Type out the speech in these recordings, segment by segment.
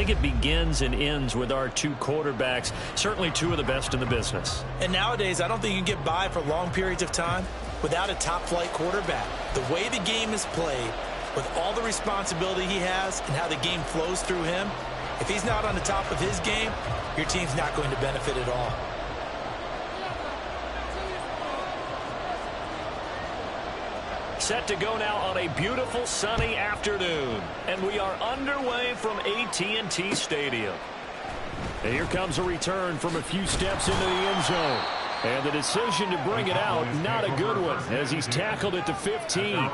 think it begins and ends with our two quarterbacks, certainly two of the best in the business. And nowadays, I don't think you can get by for long periods of time without a top-flight quarterback. The way the game is played, with all the responsibility he has and how the game flows through him, if he's not on the top of his game, your team's not going to benefit at all. Set to go now on a beautiful sunny afternoon. And we are underway from AT&T Stadium. And here comes a return from a few steps into the end zone. And the decision to bring it out, not a good one, as he's tackled at the 15.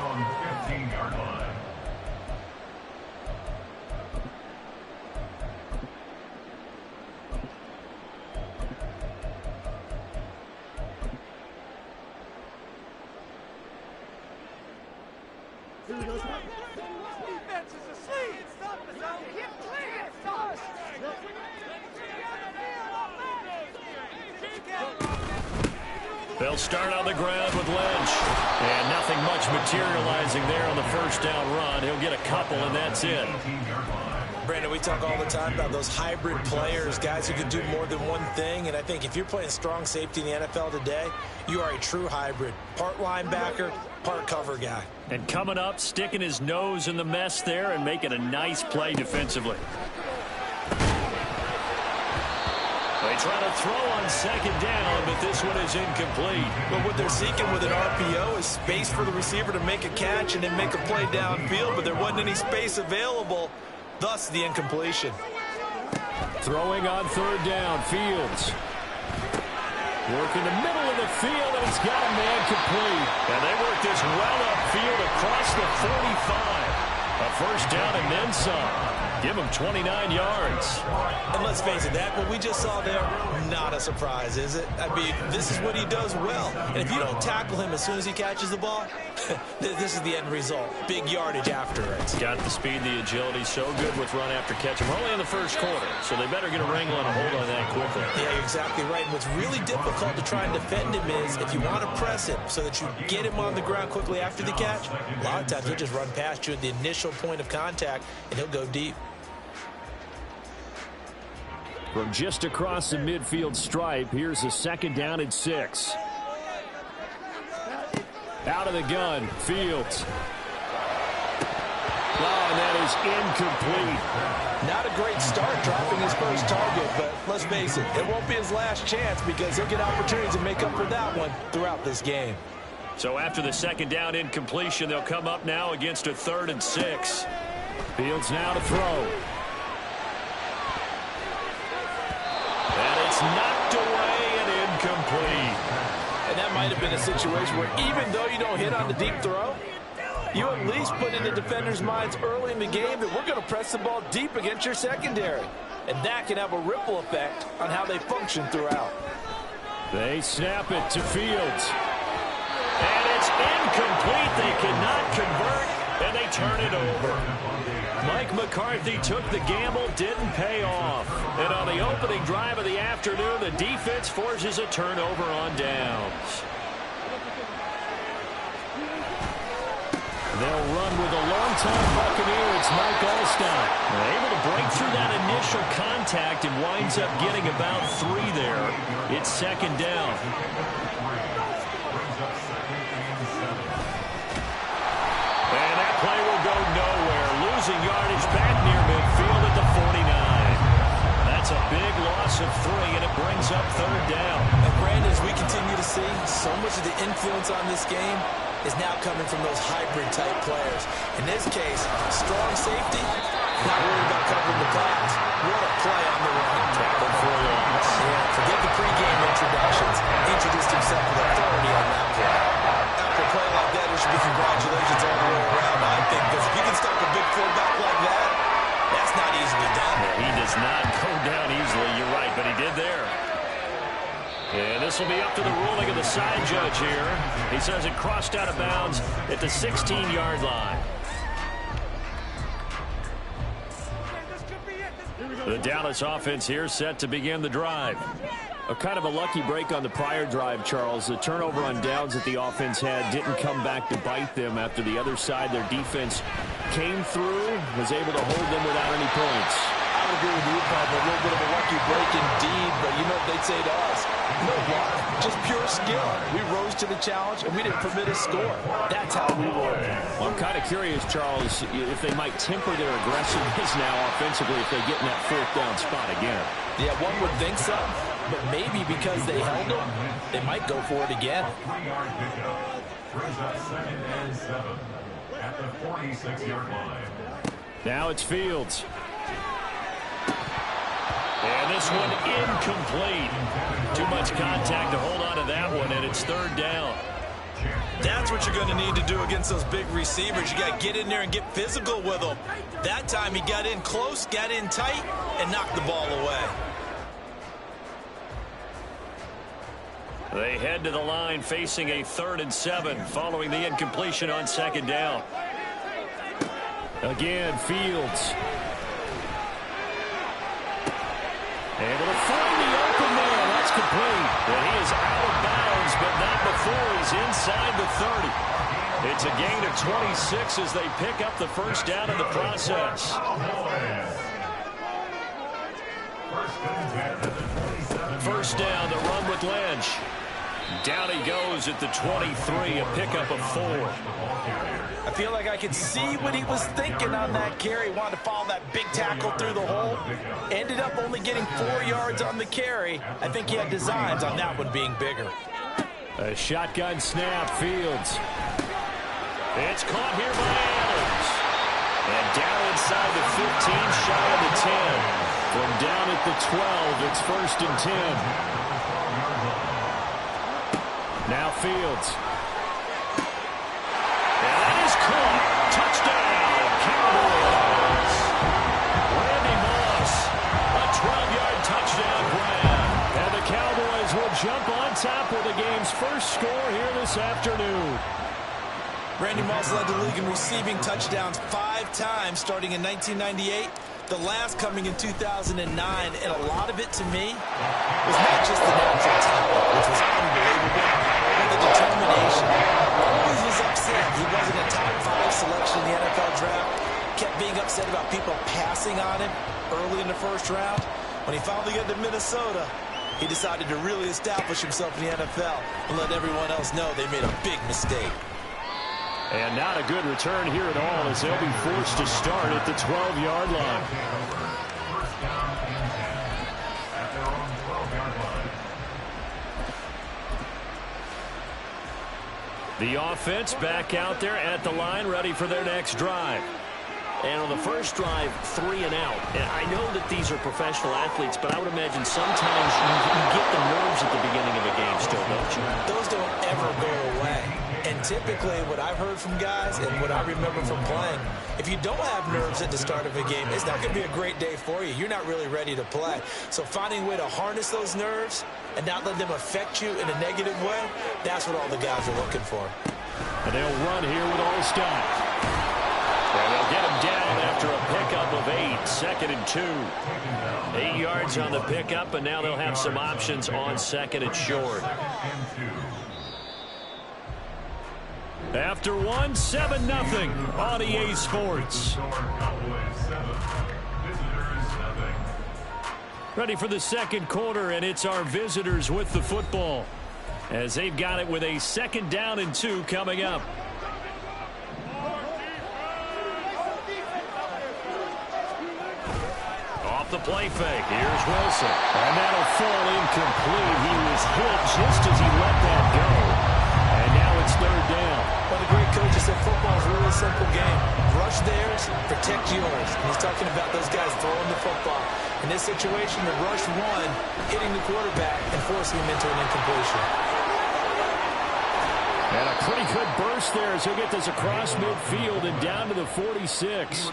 They'll start on the ground with Lynch. And nothing much materializing there on the first down run. He'll get a couple, and that's it. Brandon, we talk all the time about those hybrid players, guys who can do more than one thing. And I think if you're playing strong safety in the NFL today, you are a true hybrid. Part linebacker, part cover guy. And coming up, sticking his nose in the mess there and making a nice play defensively. They try to throw on second down, but this one is incomplete. But what they're seeking with an RPO is space for the receiver to make a catch and then make a play downfield, but there wasn't any space available, thus the incompletion. Throwing on third down, Fields. Working the middle of the field, and he's got a man complete. And they work this well upfield across the 45. A first down and then some. Give him 29 yards. And let's face it, that what we just saw there, not a surprise, is it? I mean, this is what he does well. And if you don't tackle him as soon as he catches the ball, this is the end result. Big yardage after it. Got the speed, the agility, so good with run after catch. We're only in the first quarter, so they better get a wrangle and a hold on that quickly. Yeah, you're exactly right. And what's really difficult to try and defend him is if you want to press him so that you get him on the ground quickly after the catch, a lot of times he'll just run past you at the initial point of contact, and he'll go deep. From just across the midfield stripe, here's a second down and 6. Out of the gun, Fields. Oh, and that is incomplete. Not a great start dropping his first target, but let's face it, it won't be his last chance because he'll get opportunities to make up for that one throughout this game. So after the second down incompletion, they'll come up now against a 3rd and 6. Fields now to throw. And it's knocked away and incomplete. And that might have been a situation where even though you don't hit on the deep throw, you at least put in the defenders' minds early in the game that we're going to press the ball deep against your secondary. And that can have a ripple effect on how they function throughout. They snap it to Fields. And it's incomplete. They cannot convert, and they turn it over. Mike McCarthy took the gamble, didn't pay off. And on the opening drive of the afternoon, the defense forces a turnover on downs. They'll run with a longtime Buccaneer. It's Mike Alstott. Able to break through that initial contact and winds up getting about 3 there. It's second down. And that play will go nowhere. Losing yardage back near midfield at the 49. That's a big loss of 3, and it brings up third down. And Brandon, as we continue to see, so much of the influence on this game is now coming from those hybrid-type players. In this case, strong safety, not worried about covering the pass. What a play on the run. Tackle for a loss. Yeah, forget the pregame introductions. Introduced himself with authority on that play. After a play like that, there should be congratulations all the way around, I think, because if you can stop a big fullback like that, that's not easily done. Yeah, he does not go down easily, you're right, but he did there. And this will be up to the ruling of the side judge here. He says it crossed out of bounds at the 16-yard line. The Dallas offense here set to begin the drive. A kind of a lucky break on the prior drive, Charles. The turnover on downs that the offense had didn't come back to bite them after the other side. Their defense came through, was able to hold them without any points. I would agree with you, probably a little bit of a lucky break indeed, but you know what they'd say to us? No luck, just pure skill. We rose to the challenge, and we didn't permit a score. That's how we roll. Well, I'm kind of curious, Charles, if they might temper their aggressiveness now offensively if they get in that fourth down spot again. Yeah, one would think so, but maybe because they held them, they might go for it again. At the 46-yard line. Now it's Fields. And this one incomplete. Too much contact to hold on to that one, and it's third down. That's what you're going to need to do against those big receivers. You got to get in there and get physical with them. That time he got in close, got in tight, and knocked the ball away. They head to the line facing a 3rd and 7 following the incompletion on second down. Again, Fields. Able to find the open man. That's complete. And he is out of bounds, but not before he's inside the 30. It's a gain of 26 as they pick up the first down in the process. First down, the run with Lynch. Down he goes at the 23, a pickup of 4. I feel like I could see what he was thinking on that carry. Wanted to follow that big tackle through the hole. Ended up only getting 4 yards on the carry. I think he had designs on that one being bigger. A shotgun snap, Fields. It's caught here by Adams. And down inside the 15, shy of the 10. From down at the 12, it's 1st and 10. Now Fields. And that is caught. Touchdown, Cowboys. Randy Moss, a 12-yard touchdown grab. And the Cowboys will jump on top with the game's first score here this afternoon. Randy Moss led the league in receiving touchdowns 5 times starting in 1998. The last coming in 2009, and a lot of it to me was not just the natural talent, which was unbelievable, but the determination. Always was upset he wasn't a top 5 selection in the NFL draft. Kept being upset about people passing on him early in the first round. When he finally got to Minnesota, he decided to really establish himself in the NFL and let everyone else know they made a big mistake. And not a good return here at all as they'll be forced to start at the 12-yard line. The offense back out there at the line, ready for their next drive. And on the first drive, 3 and out. And I know that these are professional athletes, but I would imagine sometimes you get the nerves at the beginning of a game still, don't you? Those don't ever go away. And typically what I've heard from guys and what I remember from playing, if you don't have nerves at the start of a game, it's not going to be a great day for you. You're not really ready to play. So finding a way to harness those nerves and not let them affect you in a negative way, that's what all the guys are looking for. And they'll run here with Allstott. And they'll get him down after a pickup of 8, 2nd and 2. 8 yards on the pickup, and now they'll have some options on 2nd and short. After 1, 7-0 on EA Sports. Ready for the second quarter, and it's our visitors with the football as they've got it with a 2nd down and 2 coming up. Off the play fake. Here's Wilson. And that'll fall incomplete. He was hit just as he let that go. And now it's 3rd down. One of the great coaches said football is a really simple game. Rush theirs, protect yours. And he's talking about those guys throwing the football. In this situation, the rush one, hitting the quarterback and forcing him into an incompletion. And a pretty good burst there as he'll get this across midfield and down to the 46.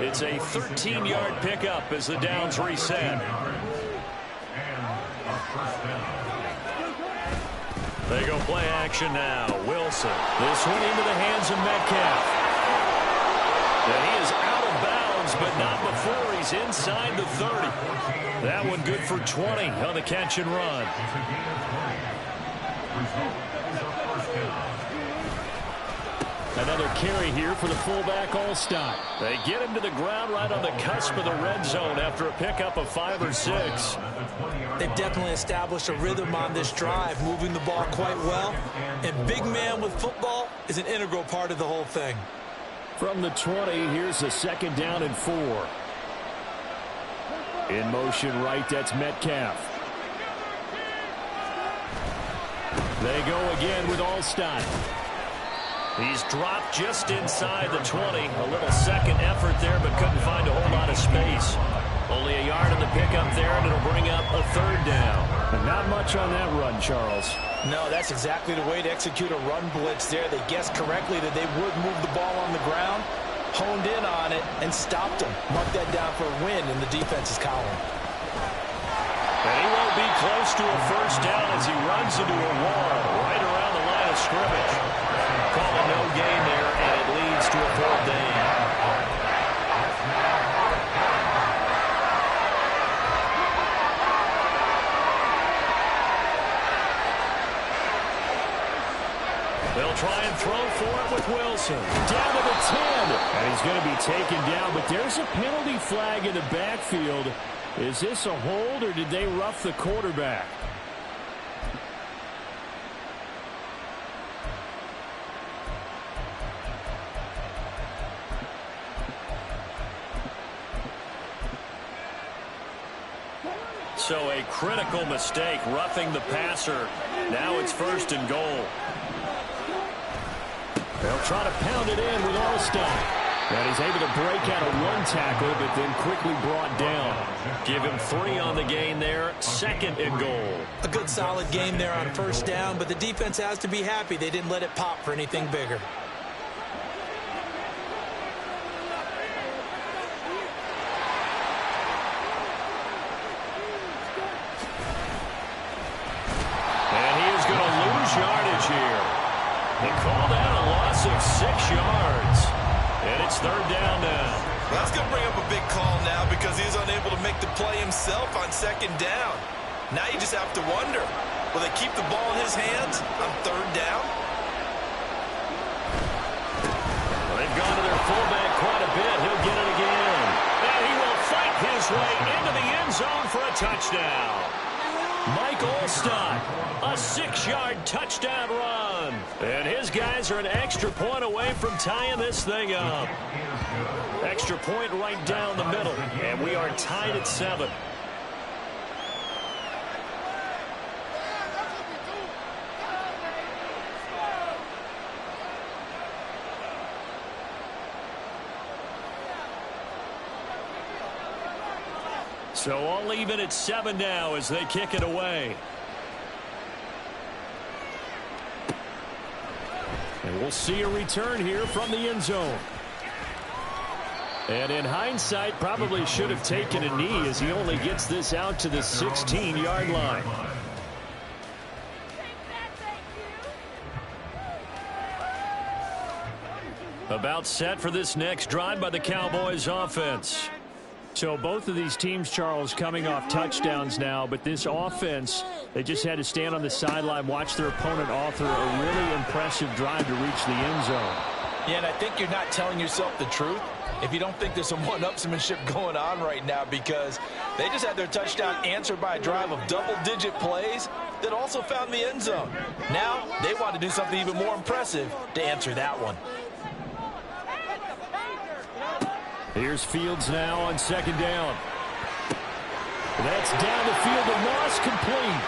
It's a 13-yard pickup as the downs reset. They go play action now. Wilson. This one into the hands of Metcalf. And he is out of bounds, but not before he's inside the 30. That one good for 20 on the catch and run. Another carry here for the fullback All-Star. They get him to the ground right on the cusp of the red zone after a pickup of 5 or 6. They've definitely established a rhythm on this drive, moving the ball quite well. And big man with football is an integral part of the whole thing. From the 20, here's a 2nd down and 4. In motion right, that's Metcalf. They go again with Alstott. He's dropped just inside the 20. A little second effort there, but couldn't find a whole lot of space. Only a yard in the pickup there, and it'll bring up a 3rd down. And not much on that run, Charles. No, that's exactly the way to execute a run blitz there. They guessed correctly that they would move the ball on the ground, honed in on it, and stopped him. Mark that down for a win in the defense's column. And he won't be close to a 1st down as he runs into a wall right around the line of scrimmage. Call a no gain there, and it leads to a 4th down. They'll try and throw for it with Wilson. Down to the 10. And he's going to be taken down, but there's a penalty flag in the backfield. Is this a hold, or did they rough the quarterback? So a critical mistake, roughing the passer. Now it's 1st and goal. They'll try to pound it in with Alstott. And he's able to break out of 1 tackle, but then quickly brought down. Give him 3 on the gain there, 2nd and goal. A good solid game there on 1st down, but the defense has to be happy they didn't let it pop for anything bigger. And he is going to lose yardage here. They call that a loss of 6 yards. And it's 3rd down now. Well, that's going to bring up a big call now because he's unable to make the play himself on 2nd down. Now you just have to wonder, will they keep the ball in his hands on 3rd down? Well, they've gone to their fullback quite a bit. He'll get it again. And he will fight his way into the end zone for a touchdown. Mike Alstott, a 6-yard touchdown run. And his guys are an extra point away from tying this thing up. Extra point right down the middle. And we are tied at 7. So all even at 7 now as they kick it away. And we'll see a return here from the end zone. And in hindsight, probably should have taken a knee as he only gets this out to the 16-yard line. About set for this next drive by the Cowboys offense. So both of these teams, Charles, coming off touchdowns now, but this offense, they just had to stand on the sideline, watch their opponent author a really impressive drive to reach the end zone. Yeah, and I think you're not telling yourself the truth if you don't think there's some one-upsmanship going on right now, because they just had their touchdown answered by a drive of double-digit plays that also found the end zone. Now they want to do something even more impressive to answer that one. Here's Fields now on 2nd down. That's down the field and Moss complete.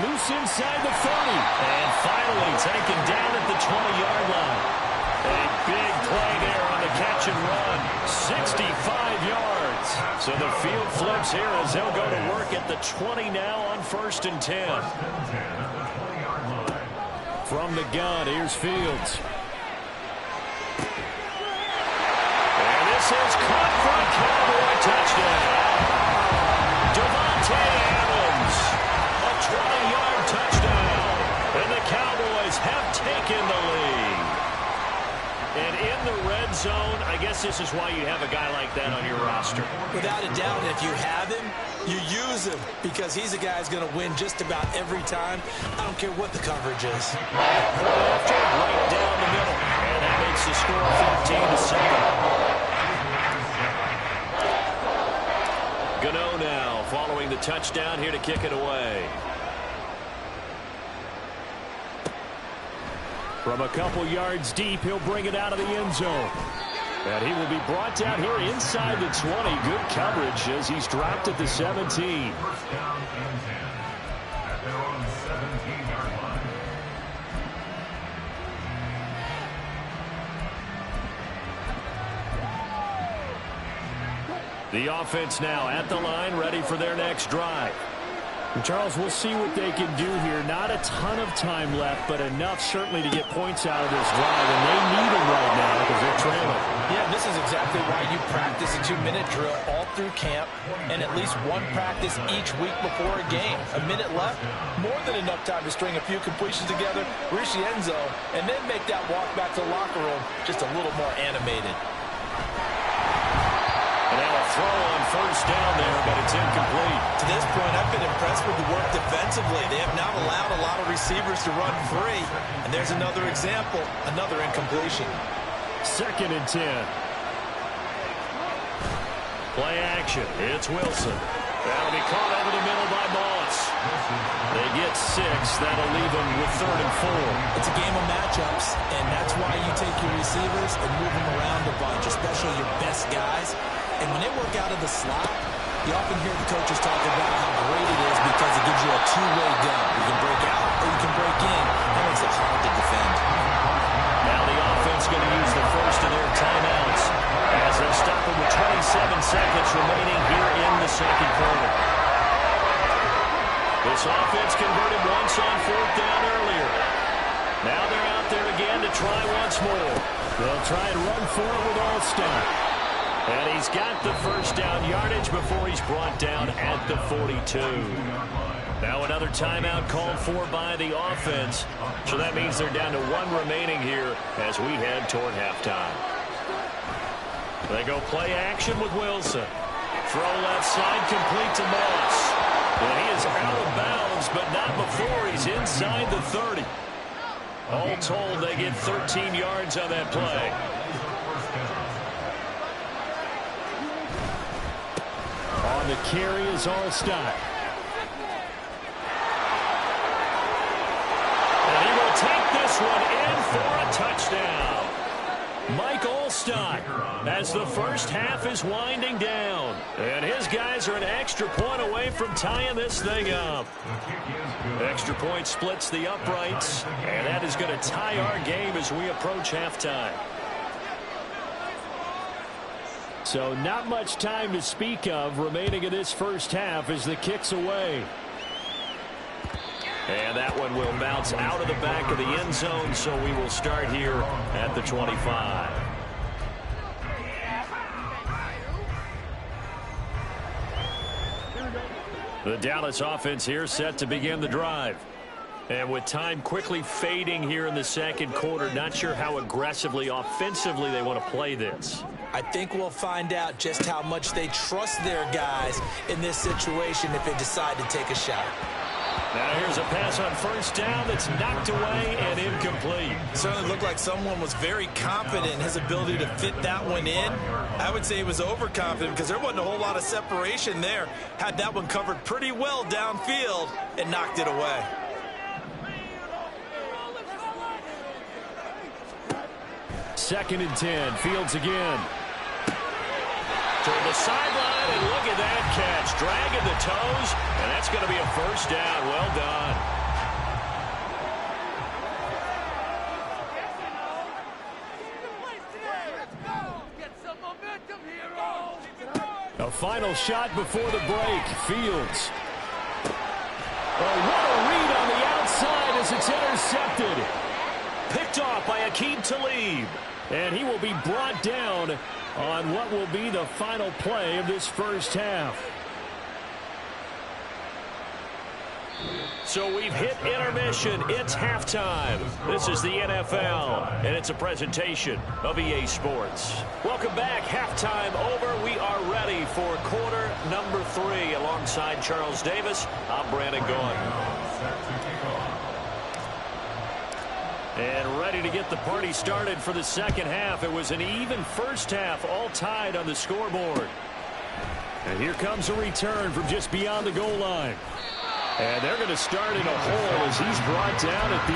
Loose inside the 30. And finally taken down at the 20-yard line. A big play there on the catch and run. 65 yards. So the field flips here as they'll go to work at the 20 now on 1st and 10. From the gun, here's Fields. This is caught for a Cowboy touchdown. Devontae Adams, a 20-yard touchdown. And the Cowboys have taken the lead. And in the red zone, I guess this is why you have a guy like that on your roster. Without a doubt, and if you have him, you use him because he's a guy who's going to win just about every time. I don't care what the coverage is. After right down the middle. the score 15-7. Gano now following the touchdown here to kick it away. From a couple yards deep, he'll bring it out of the end zone. And he will be brought down here inside the 20. Good coverage as he's dropped at the 17. First down and 10 at their own 17-yard line. The offense now at the line, ready for their next drive. And Charles, we'll see what they can do here. Not a ton of time left, but enough certainly to get points out of this drive. And they need them right now because they're trailing. Yeah, this is exactly why you practice a 2-minute drill all through camp and at least one practice each week before a game. A minute left, more than enough time to string a few completions together, reach the end zone, and then make that walk back to the locker room just a little more animated. And now a throw on first down there, but it's incomplete. To this point, I've been impressed with the work defensively. They have not allowed a lot of receivers to run free. And there's another example, another incompletion. 2nd and 10. Play action. It's Wilson. That'll be caught over the middle by Moss. They get 6. That'll leave them with 3rd and 4. It's a game of matchups, and that's why you take your receivers and move them around a bunch, especially your best guys. And when they work out of the slot, you often hear the coaches talk about how great it is because it gives you a two-way go. You can break out or you can break in. That makes it hard to defend. Now the offense going to use the first of their timeouts as they'll stop it with 27 seconds remaining here in the second quarter. This offense converted once on 4th down earlier. Now they're out there again to try once more. They'll try and run for it with Allstott. And he's got the first down yardage before he's brought down at the 42. Now another timeout called for by the offense. So that means they're down to 1 remaining here as we head toward halftime. They go play action with Wilson. Throw left side complete to Moss. And he is out of bounds, but not before he's inside the 30. All told, they get 13 yards on that play. On the carry is Allstott. And he will take this one in for a touchdown. Mike Allstott as the first half is winding down. And his guys are an extra point away from tying this thing up. Extra point splits the uprights. And that is going to tie our game as we approach halftime. So not much time to speak of remaining in this first half as the kick's away. And that one will bounce out of the back of the end zone, so we will start here at the 25. The Dallas offense here set to begin the drive. And with time quickly fading here in the second quarter, not sure how aggressively, offensively they want to play this. I think we'll find out just how much they trust their guys in this situation if they decide to take a shot. Now here's a pass on first down that's knocked away and incomplete. Certainly looked like someone was very confident in his ability to fit that one in. I would say he was overconfident because there wasn't a whole lot of separation there. Had that one covered pretty well downfield and knocked it away. Second and 10. Fields again. Toward the sideline, and look at that catch. Dragging the toes, and that's going to be a first down. Well done. A final shot before the break. Fields. Oh, what a read on the outside as it's intercepted. Picked off by Aqib Talib. And he will be brought down on what will be the final play of this first half. So we've hit intermission. It's halftime. This is the NFL, and it's a presentation of EA Sports. Welcome back. Halftime over. We are ready for quarter number 3. Alongside Charles Davis, I'm Brandon Gaughan. And ready to get the party started for the second half. It was an even first half, all tied on the scoreboard. And here comes a return from just beyond the goal line. And they're going to start in a hole as he's brought down at the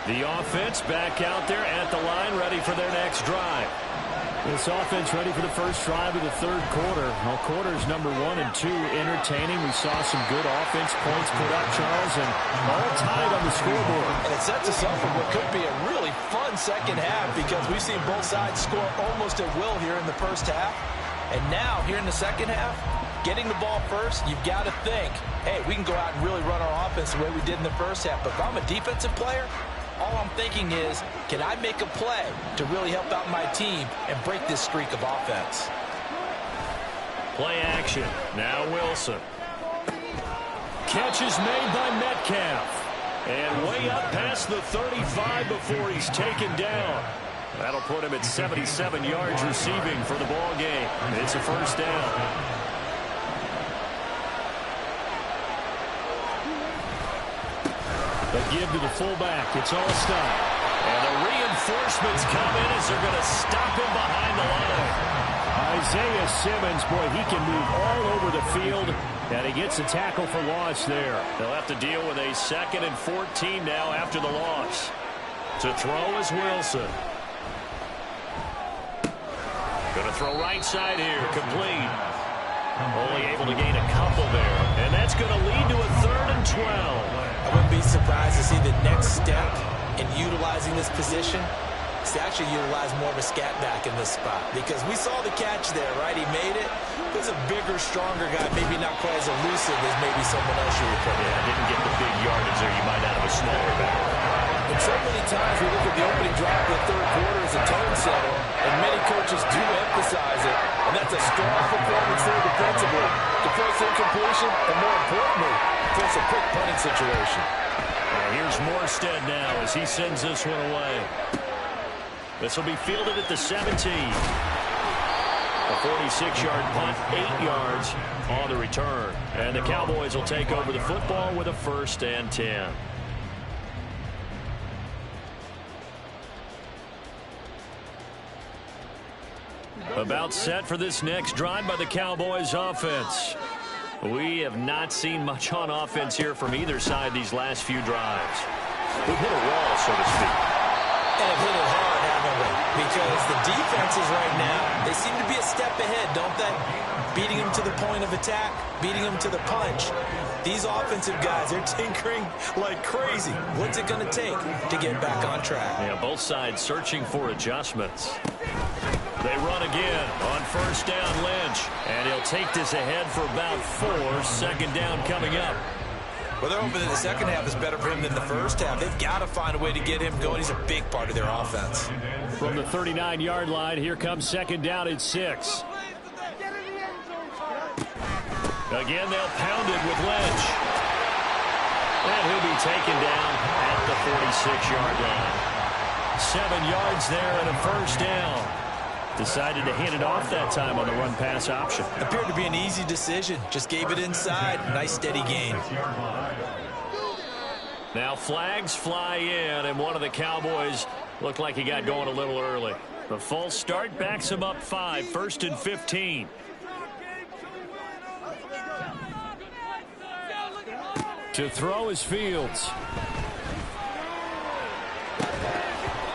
11. The offense back out there at the line, ready for their next drive. This offense ready for the first drive of the third quarter. Well, quarters number 1 and 2 entertaining. We saw some good offense points put up, Charles, and all tied on the scoreboard. And it sets us up for what could be a really fun second half because we've seen both sides score almost at will here in the first half. And now, here in the second half, getting the ball first, you've got to think, hey, we can go out and really run our offense the way we did in the first half. But if I'm a defensive player, all I'm thinking is, can I make a play to really help out my team and break this streak of offense? Play action. Now Wilson. Catch is made by Metcalf. And way up past the 35 before he's taken down. That'll put him at 77 yards receiving for the ball game. It's a first down. The give to the fullback. It's all stopped. And the reinforcements come in as they're going to stop him behind the line. Isaiah Simmons, boy, he can move all over the field, and he gets a tackle for loss there. They'll have to deal with a 2nd and 14 now after the loss. To throw is Wilson. Going to throw right side here, complete. Only able to gain a couple there, and that's going to lead to a 3rd and 12. I wouldn't be surprised to see the next step in utilizing this position is to actually utilize more of a scat back in this spot. Because we saw the catch there, right? He made it. There's a bigger, stronger guy, maybe not quite as elusive as maybe someone else you would put in. Yeah, didn't get the big yardage there. You might out of a smaller back. And so many times we look at the opening drive of the third quarter as a tone setter, and many coaches do emphasize it. And that's a strong performance there defensively to force incompletion, and more importantly, force a quick punting situation. Here's Morstead now as he sends this one away. This will be fielded at the 17. A 46-yard punt, 8 yards on the return. And the Cowboys will take over the football with a 1st and 10. About set for this next drive by the Cowboys offense. We have not seen much on offense here from either side these last few drives. We've hit a wall, so to speak. And hit it hard, haven't we? Because the defenses right now, they seem to be a step ahead, don't they? Beating them to the point of attack, beating them to the punch. These offensive guys, they're tinkering like crazy. What's it going to take to get back on track? Yeah, both sides searching for adjustments. They run again on 1st down, Lynch. And he'll take this ahead for about 4. 2nd down coming up. Well, they're hoping that the second half is better for him than the first half. They've got to find a way to get him going. He's a big part of their offense. From the 39-yard line, here comes 2nd down at 6. Again, they'll pound it with Lynch. And he'll be taken down at the 46-yard line. 7 yards there and a 1st down. Decided to hand it off that time on the run-pass option. Appeared to be an easy decision. Just gave it inside. Nice, steady gain. Now flags fly in, and one of the Cowboys looked like he got going a little early. The false start backs him up 5. 1st and 15. To throw is Fields.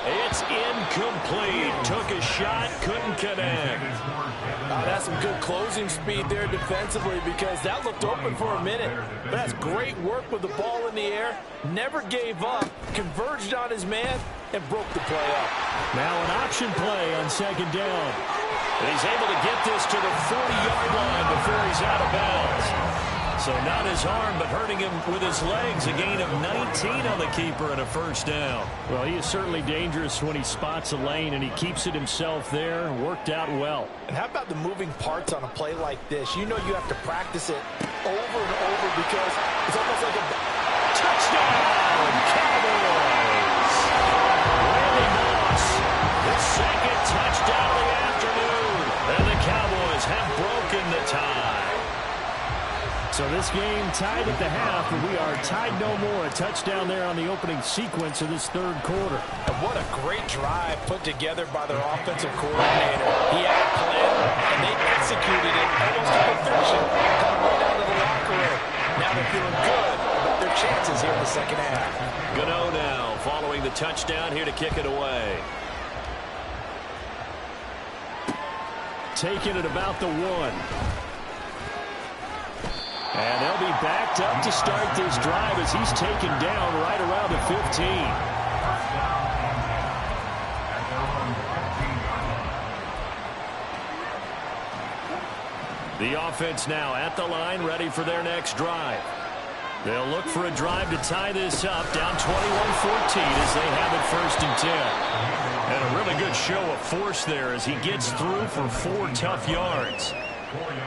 It's incomplete. Took a shot, couldn't connect. That's some good closing speed there defensively because that looked open for a minute. But that's great work with the ball in the air. Never gave up, converged on his man, and broke the play up. Now an option play on 2nd down. And he's able to get this to the 40-yard line before he's out of bounds. So not his arm, but hurting him with his legs. A gain of 19 on the keeper and a 1st down. Well, he is certainly dangerous when he spots a lane, and he keeps it himself there. Worked out well. And how about the moving parts on a play like this? You know you have to practice it over and over because it's almost like a touchdown, Cowboys. Randy Moss, the 2nd touchdown of the afternoon. And the Cowboys have broken the tie. So this game tied at the half, but we are tied no more. A touchdown there on the opening sequence of this third quarter. And what a great drive put together by their offensive coordinator. He had a plan, and they executed it almost to perfection, coming right out of the locker room. Now they're feeling good about their chances here in the second half. Gano now following the touchdown here to kick it away. Taking it about the 1. And they'll be backed up to start this drive as he's taken down right around the 15. The offense now at the line, ready for their next drive. They'll look for a drive to tie this up, down 21-14 as they have it 1st and 10. And a really good show of force there as he gets through for 4 tough yards.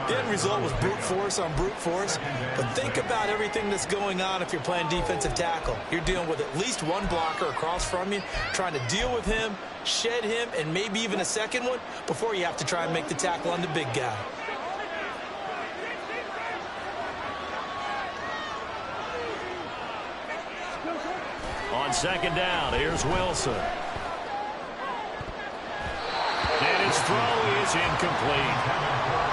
The end result was brute force on brute force. But think about everything that's going on if you're playing defensive tackle. You're dealing with at least one blocker across from you, trying to deal with him, shed him, and maybe even a second one before you have to try and make the tackle on the big guy. On 2nd down, here's Wilson. And his throw is incomplete.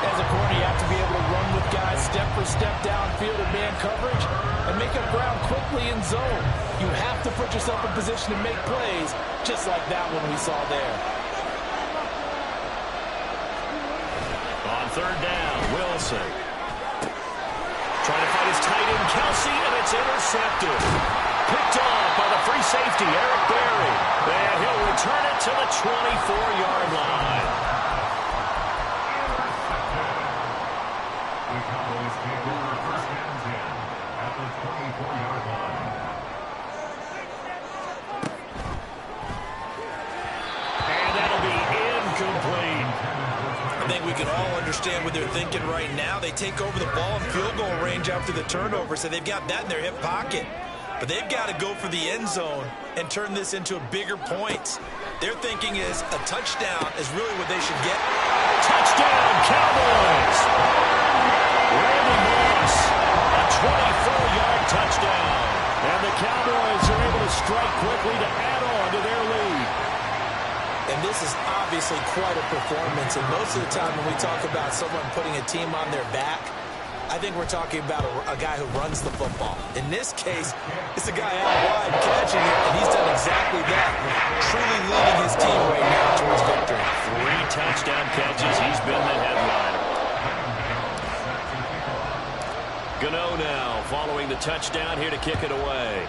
As a corner, you have to be able to run with guys step for step downfield in man coverage and make up ground quickly in zone. You have to put yourself in position to make plays, just like that one we saw there. On 3rd down, Wilson. Trying to find his tight end, Kelsey, and it's intercepted. Picked off by the free safety, Eric Berry. And he'll return it to the 24-yard line. The Cowboys take over 1st and 10 at the 24-yard line. And that'll be incomplete. I think we can all understand what they're thinking right now. They take over the ball in field goal range after the turnover, so they've got that in their hip pocket. But they've got to go for the end zone and turn this into a bigger point. Their thinking is a touchdown is really what they should get. Touchdown, Cowboys! Randy Moss, a 24-yard touchdown. And the Cowboys are able to strike quickly to add on to their lead. And this is obviously quite a performance. And most of the time when we talk about someone putting a team on their back, I think we're talking about a guy who runs the football. In this case, it's a guy out wide catching it, and he's done exactly that, truly leading his team right now towards victory. 3 touchdown catches. He's been the headliner. Gano now following the touchdown here to kick it away.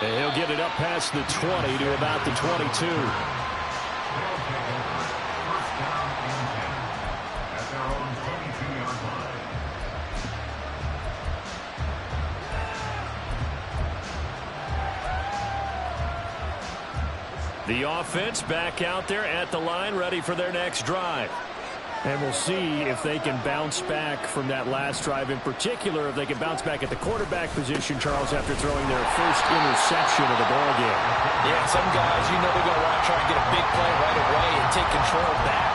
And he'll get it up past the 20 to about the 22. The offense back out there at the line, ready for their next drive. And we'll see if they can bounce back from that last drive. In particular, if they can bounce back at the quarterback position, Charles, after throwing their first interception of the ballgame. Yeah, some guys, you know they're going to want to try and get a big play right away and take control back.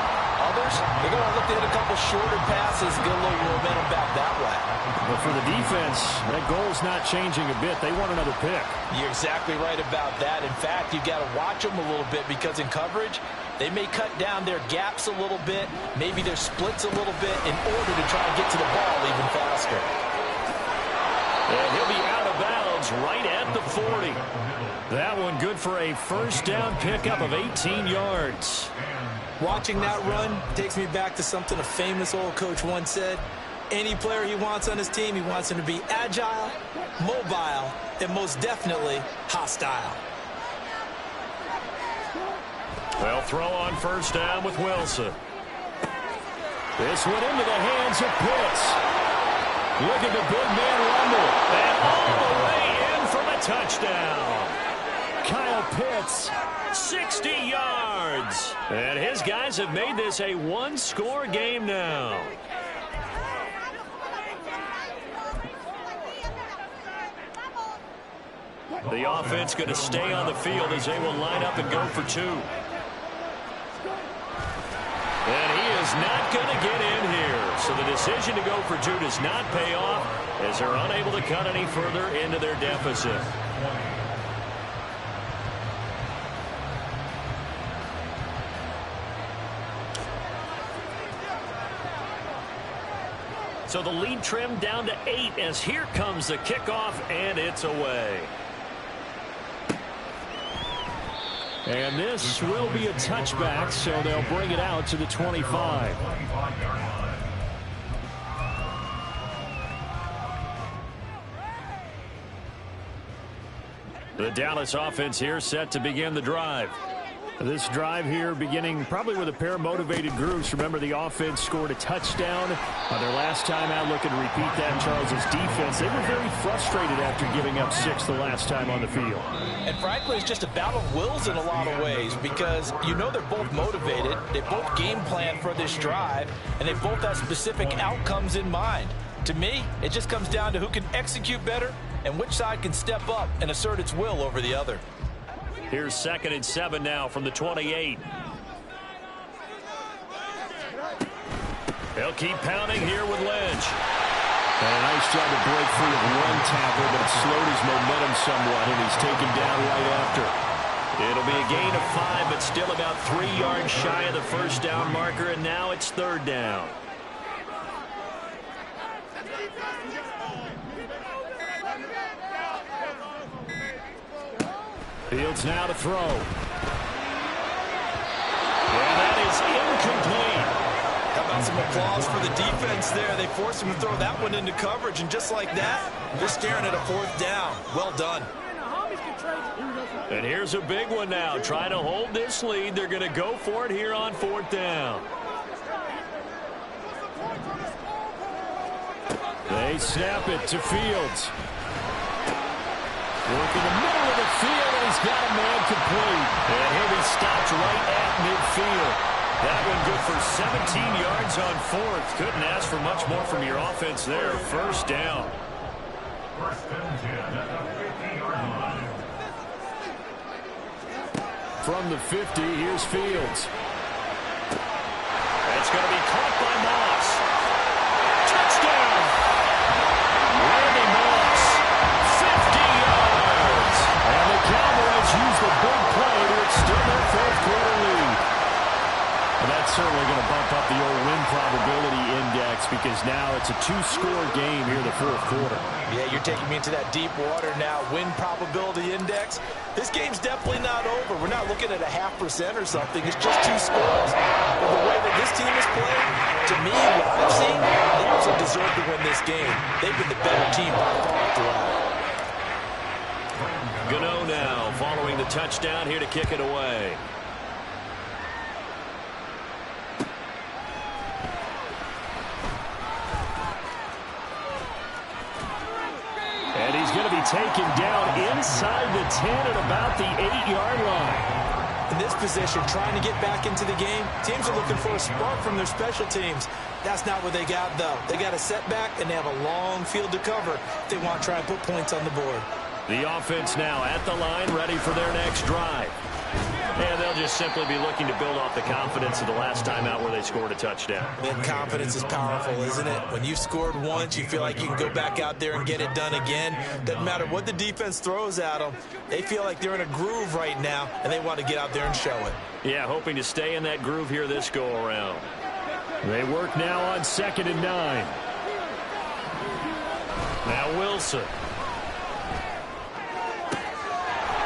Others, they're going to look to hit a couple shorter passes, get a little momentum back that way. But for the defense, that goal's not changing a bit. They want another pick. You're exactly right about that. In fact, you've got to watch them a little bit because in coverage, they may cut down their gaps a little bit, maybe their splits a little bit in order to try and get to the ball even faster. And he'll be out of bounds right at the 40. That one good for a first down pickup of 18 yards. Watching that run takes me back to something a famous old coach once said. Any player he wants on his team, he wants him to be agile, mobile, and most definitely hostile. Well, throw on first down with Wilson. This went into the hands of Pitts. Look at the big man rumble. And all the way in for the touchdown. Kyle Pitts. 60 yards. And his guys have made this a one-score game now. The offense going to stay on the field as they will line up and go for 2. And he is not going to get in here. So the decision to go for 2 does not pay off as they're unable to cut any further into their deficit. So the lead trimmed down to 8 as here comes the kickoff, and it's away. And this will be a touchback, so they'll bring it out to the 25. The Dallas offense here set to begin the drive. This drive here beginning probably with a pair of motivated groups. Remember, the offense scored a touchdown on their last time out. Looking to repeat that in Charles's defense. They were very frustrated after giving up 6 the last time on the field. And frankly, it's just a battle of wills in a lot of ways because you know they're both motivated. They both game plan for this drive, and they both have specific outcomes in mind. To me, it just comes down to who can execute better and which side can step up and assert its will over the other. Here's 2nd and 7 now from the 28. They'll keep pounding here with Lynch. And a nice job to break free of one tackle, but it slowed his momentum somewhat, and he's taken down right after. It'll be a gain of 5, but still about 3 yards shy of the first down marker, and now it's 3rd down. Fields now to throw. And that is incomplete. How about some applause for the defense there? They forced him to throw that one into coverage, and just like that, they're staring at a 4th down. Well done. And here's a big one now. Trying to hold this lead. They're going to go for it here on 4th down. They snap it to Fields. Working the middle of the field, and he's got a man complete. And he'll be stopped right at midfield. That one good for 17 yards on 4th. Couldn't ask for much more from your offense there. 1st down. 1st and 10 at the 50-yard line. From the 50, here's Fields. That's going to be caught by Moss. Touchdown! Randy Moss, 50 yards. And the Cowboys use the big play to extend their 4th quarter lead. And that's certainly going to bump up the old win probability index because now it's a 2-score game here in the 4th quarter. Yeah, you're taking me into that deep water now. Win probability index. This game's definitely not over. We're not looking at a 0.5% or something. It's just 2 scores. But the way that this team is playing, to me, what I've seen, they also deserve to win this game. They've been the better team by far throughout. Gano now following the touchdown here to kick it away. And he's going to be taken down inside the 10 at about the 8-yard line. In this position, trying to get back into the game, teams are looking for a spark from their special teams. That's not what they got, though. They got a setback, and they have a long field to cover if they want to try and put points on the board. The offense now at the line, ready for their next drive. And they'll just simply be looking to build off the confidence of the last time out where they scored a touchdown. That confidence is powerful, isn't it? When you've scored once, you feel like you can go back out there and get it done again. Doesn't matter what the defense throws at them. They feel like they're in a groove right now, and they want to get out there and show it. Yeah, hoping to stay in that groove here this go-around. They work now on 2nd and 9. Now Wilson.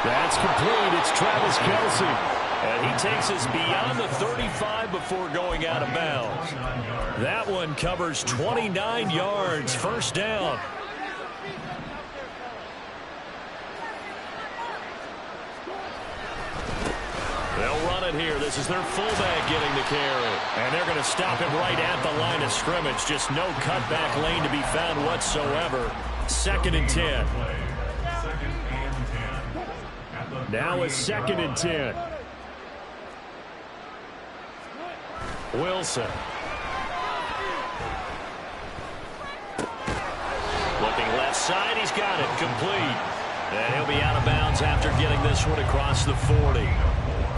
That's complete. It's Travis Kelce. And he takes us beyond the 35 before going out of bounds. That one covers 29 yards. 1st down. They'll run it here. This is their fullback getting the carry. And they're going to stop him right at the line of scrimmage. Just no cutback lane to be found whatsoever. 2nd and 10. Now it's 2nd and 10. Wilson. Looking left side, he's got it, complete. And he'll be out of bounds after getting this one across the 40.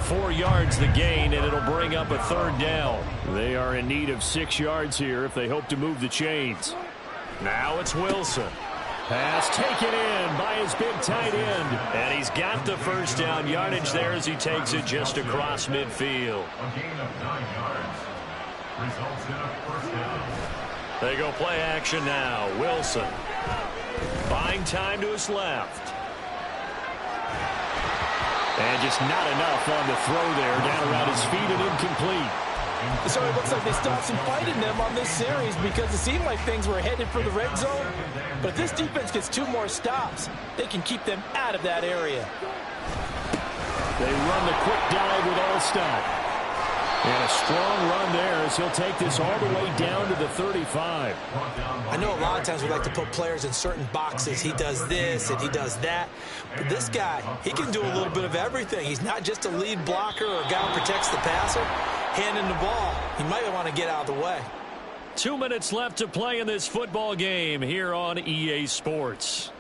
4 yards the gain, and it'll bring up a third down. They are in need of 6 yards here if they hope to move the chains. Now it's Wilson. Pass taken in by his big tight end. And he's got the first down yardage there as he takes it just across midfield. A gain of 9 yards. Results in a first down. They go play action now. Wilson buying time to his left. And just not enough on the throw there. Down around his feet and incomplete. So it looks like they stopped some fight in them on this series because it seemed like things were headed for the red zone. But if this defense gets 2 more stops, they can keep them out of that area. They run the quick dive with Allstott. And a strong run there as he'll take this all the way down to the 35. I know a lot of times we like to put players in certain boxes. He does this and he does that. But this guy, he can do a little bit of everything. He's not just a lead blocker or a guy who protects the passer. Handing the ball, he might want to get out of the way. 2 minutes left to play in this football game here on EA Sports.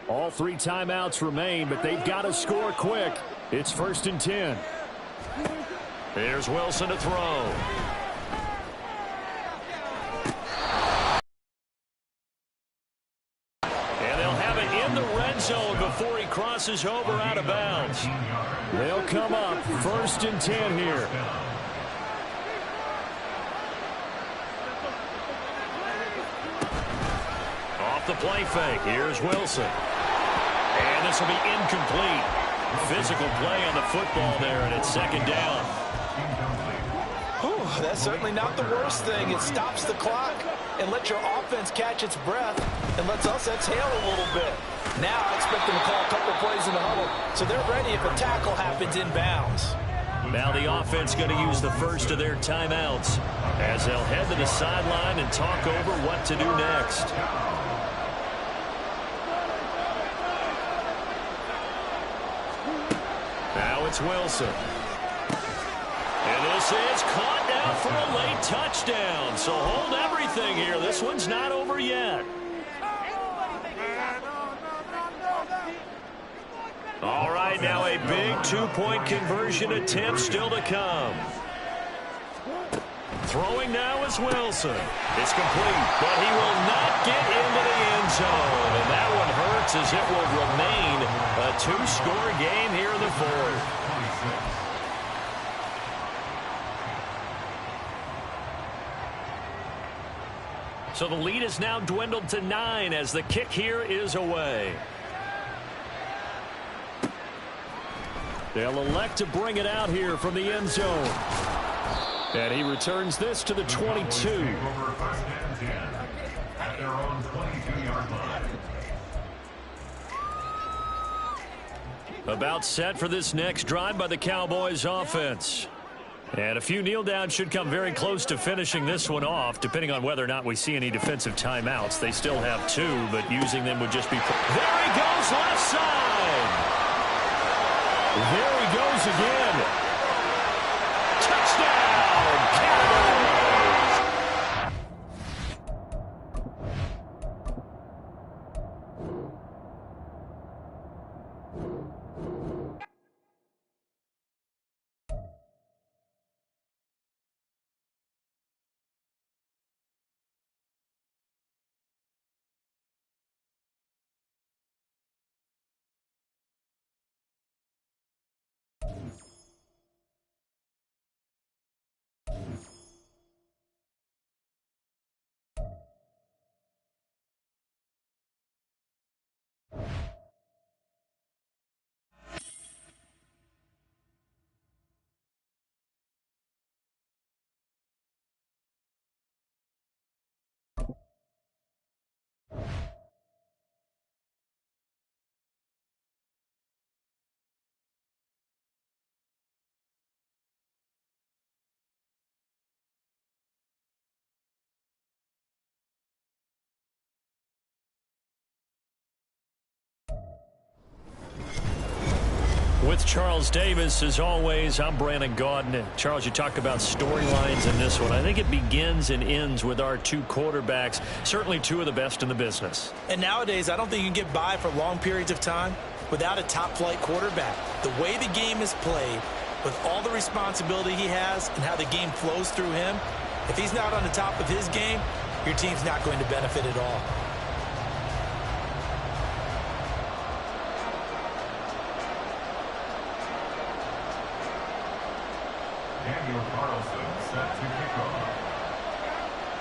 All 3 timeouts remain, but they've got to score quick. It's 1st and 10. Here's Wilson to throw. And they'll have it in the red zone before he crosses over out of bounds. They'll come up 1st and 10 here. Off the play fake. Here's Wilson. And this will be incomplete. Physical play on the football there, and it's 2nd down. Whew, that's certainly not the worst thing. It stops the clock and lets your offense catch its breath and lets us exhale a little bit. Now I expect them to call a couple plays in the huddle so they're ready if a tackle happens inbounds. Now the offense going to use the first of their timeouts as they'll head to the sideline and talk over what to do next. Now it's Wilson. And this is caught down for a late touchdown. So hold everything here. This one's not over yet. All right, now a big 2-point conversion attempt still to come. Throwing now is Wilson. It's complete, but he will not get into the end zone. And that one hurts as it will remain a 2-score game here in the 4th. So the lead is now dwindled to 9 as the kick here is away. They'll elect to bring it out here from the end zone. And he returns this to the 22. At their own 22-yard line. About set for this next drive by the Cowboys offense. And a few kneel downs should come very close to finishing this one off, depending on whether or not we see any defensive timeouts. They still have 2, but using them would just be... There he goes left side. There he goes again. Touchdown, Cowboys. With Charles Davis, as always, I'm Brandon Gaudin. And Charles, you talk about storylines in this one. I think it begins and ends with our two quarterbacks, certainly two of the best in the business. And nowadays, I don't think you can get by for long periods of time without a top-flight quarterback. The way the game is played, with all the responsibility he has and how the game flows through him, if he's not on the top of his game, your team's not going to benefit at all.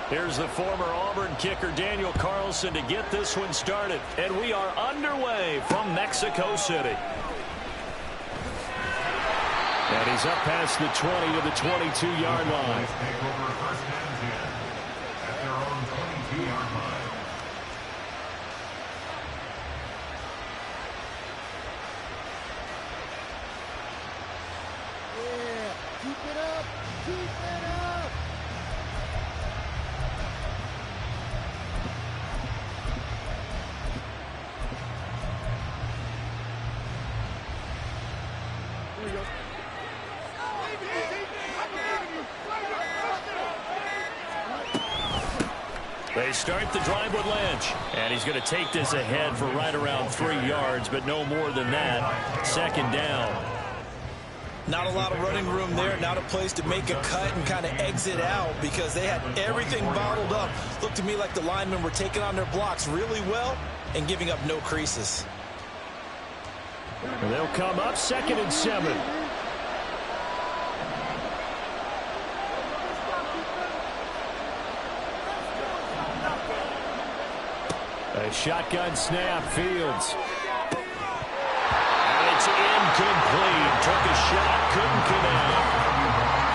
Here's the former Auburn kicker, Daniel Carlson, to get this one started. And we are underway from Mexico City. And he's up past the 20 to the 22-yard line. Take over first and 10 at their own 22-yard line. Yeah, keep it up, keep it up. There we go. They start the drive with Lynch. And he's going to take this ahead for right around 3 yards, but no more than that. Second down. Not a lot of running room there, not a place to make a cut and kind of exit out because they had everything bottled up. Looked to me like the linemen were taking on their blocks really well and giving up no creases. And they'll come up 2nd and 7. A shotgun snap, Fields. And it's incomplete. Took a shot, couldn't connect.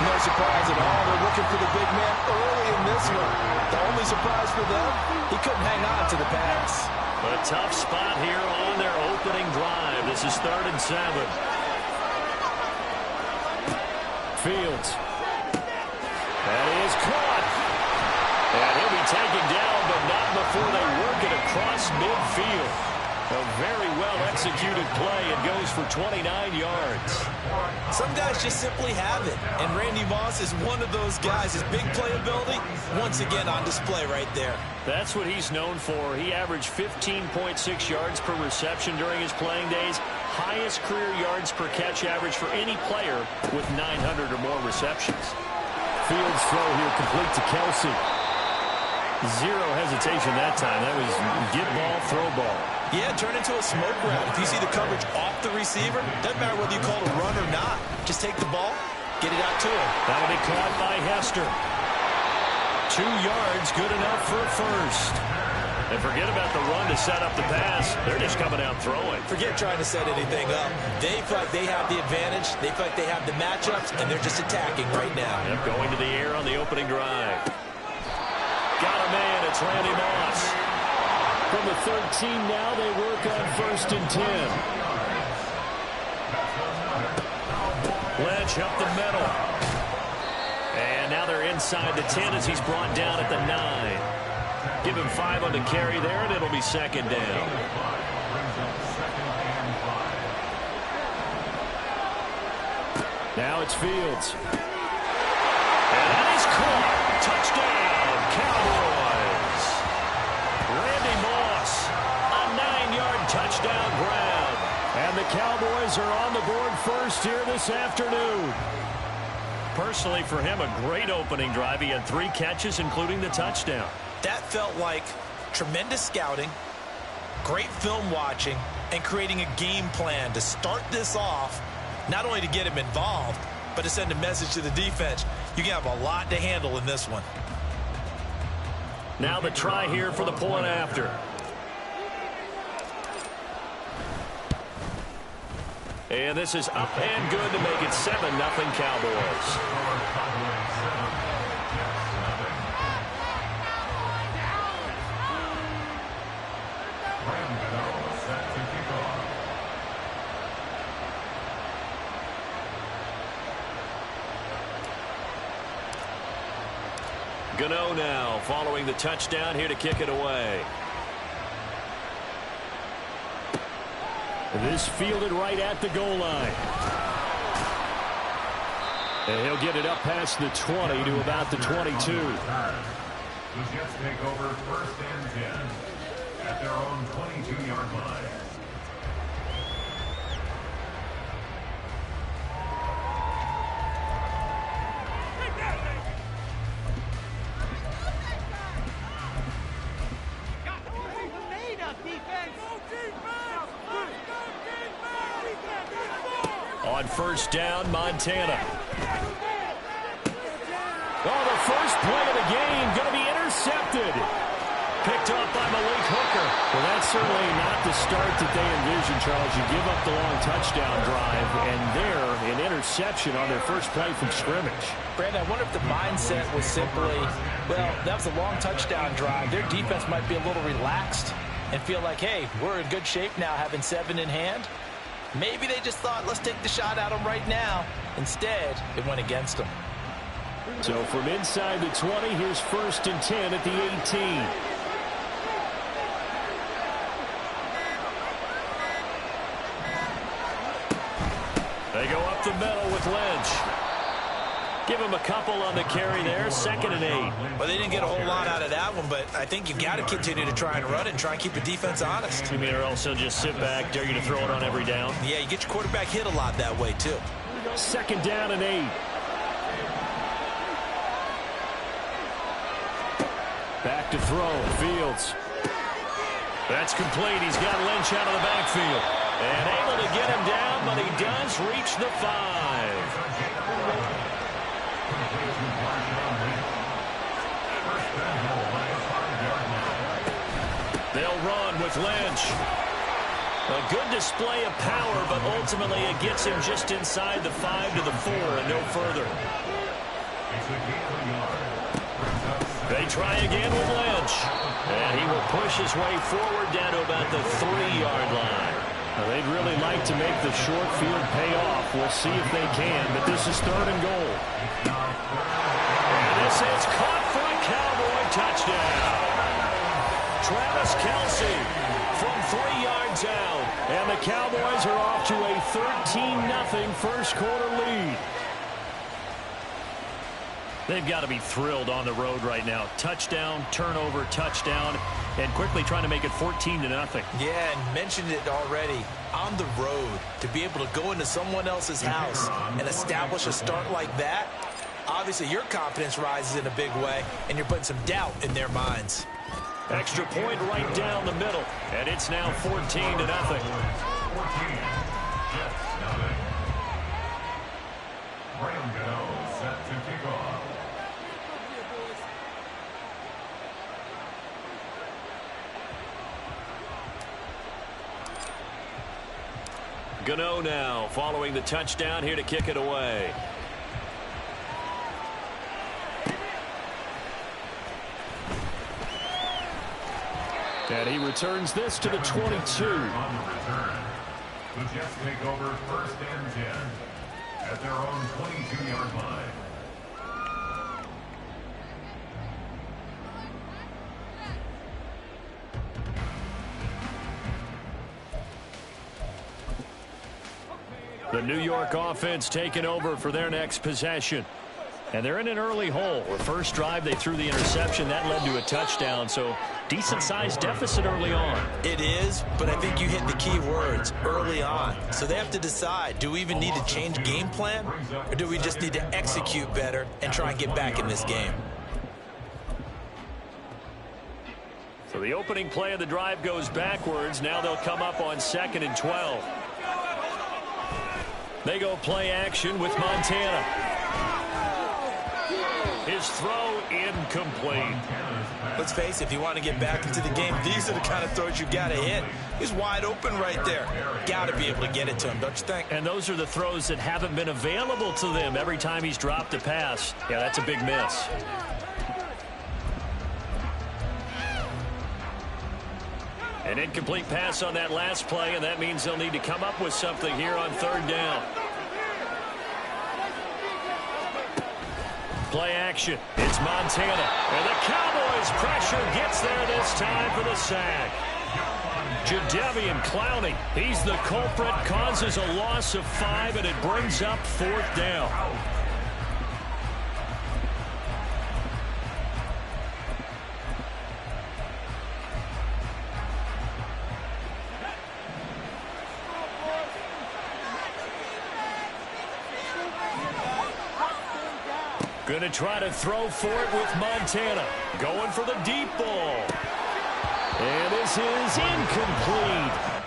No surprise at all. They're looking for the big man early in this one. The only surprise for them, he couldn't hang on to the pass. A tough spot here on their opening drive. This is 3rd and 7. Fields. That is caught. And he'll be taken down, but not before they work it across midfield. A very well-executed play. It goes for 29 yards. Some guys just simply have it, and Randy Moss is one of those guys. His big playability, once again on display right there. That's what he's known for. He averaged 15.6 yards per reception during his playing days. Highest career yards per catch average for any player with 900 or more receptions. Fields throw here complete to Kelsey. Zero hesitation that time. That was get ball, throw ball. Yeah, turn into a smoke route. If you see the coverage off the receiver, doesn't matter whether you call it a run or not. Just take the ball, get it out to him. That'll be caught by Hester. 2 yards, good enough for a first. And forget about the run to set up the pass. They're just coming out throwing. Forget trying to set anything up. They feel like they have the advantage. They feel like they have the matchups, and they're just attacking right now. Yep, going to the air on the opening drive. Got a man, it's Randy Moss. From the 13 now, they work on 1st and 10. Lynch up the middle. And now they're inside the 10 as he's brought down at the 9. Give him 5 on the carry there, and it'll be 2nd down. Now it's Fields. And that is caught. Touchdown, Cowboys. Randy Moss, a 9-yard touchdown grab. And the Cowboys are on the board first here this afternoon. Personally, for him, a great opening drive. He had 3 catches, including the touchdown. That felt like tremendous scouting, great film watching, and creating a game plan to start this off, not only to get him involved, but to send a message to the defense. You can have a lot to handle in this one. Now the try here for the point after. And this is up and good to make it 7-0 Cowboys. Gano now following the touchdown here to kick it away. This fielded right at the goal line. And he'll get it up past the 20 to about the 22. The Jets take over 1st and 10 at their own 22-yard line. On 1st down, Montana. Oh, the first play of the game going to be intercepted. Picked off by Malik Hooker. Well, that's certainly not the start that they envisioned, Charles. You give up the long touchdown drive, and there, an interception on their first play from scrimmage. Brandon, I wonder if the mindset was simply, well, that was a long touchdown drive. Their defense might be a little relaxed and feel like, hey, we're in good shape now having 7 in hand. Maybe they just thought, let's take the shot at them right now. Instead, it went against them. So from inside the 20, here's 1st and 10 at the 18. They go up the middle with Lynch. Give him a couple on the carry there. 2nd and 8. Well, they didn't get a whole lot out of that one, but I think you've got to continue to try and run it and try and keep the defense honest. You mean, or else they'll just sit back, dare you to throw it on every down? Yeah, you get your quarterback hit a lot that way, too. 2nd down and 8. Back to throw. Fields. That's complete. He's got Lynch out of the backfield. And able to get him down, but he does reach the 5. They'll run with Lynch. A good display of power, but ultimately it gets him just inside the 5 to the 4 and no further. They try again with Lynch. And he will push his way forward down to about the 3-yard line. Now, they'd really like to make the short field pay off. We'll see if they can, but this is 3rd and goal. And this is caught for a Cowboy touchdown. Travis Kelce from 3 yards out. And the Cowboys are off to a 13-0 first quarter lead. They've got to be thrilled on the road right now. Touchdown, turnover, touchdown, and quickly trying to make it 14-0. Yeah, and mentioned it already. On the road, to be able to go into someone else's house and establish a start like that, obviously your confidence rises in a big way, and you're putting some doubt in their minds. Extra point right down the middle, and it's now 14-0. Set to kick off. Gano now following the touchdown here to kick it away. And he returns this to the 22. On the return, the Jets take over 1st and 10 at their own 22-yard line. The New York offense taking over for their next possession. And they're in an early hole. The first drive, they threw the interception. That led to a touchdown, so decent-sized deficit early on. It is, but I think you hit the key words, early on. So they have to decide, do we even need to change game plan, or do we just need to execute better and try and get back in this game? So the opening play of the drive goes backwards. Now they'll come up on 2nd and 12. They go play action with Montana. His throw incomplete. Let's face it, if you want to get back into the game, these are the kind of throws you got to hit. He's wide open right there. Got to be able to get it to him, don't you think? And those are the throws that haven't been available to them every time he's dropped a pass. Yeah, that's a big miss. An incomplete pass on that last play, and that means they'll need to come up with something here on 3rd down. Play action. It's Montana. And the Cowboys pressure gets there this time for the sack. Jadeveon Clowney, he's the culprit, causes a loss of 5, and it brings up 4th down. Going to try to throw for it with Montana. Going for the deep ball. And this is incomplete.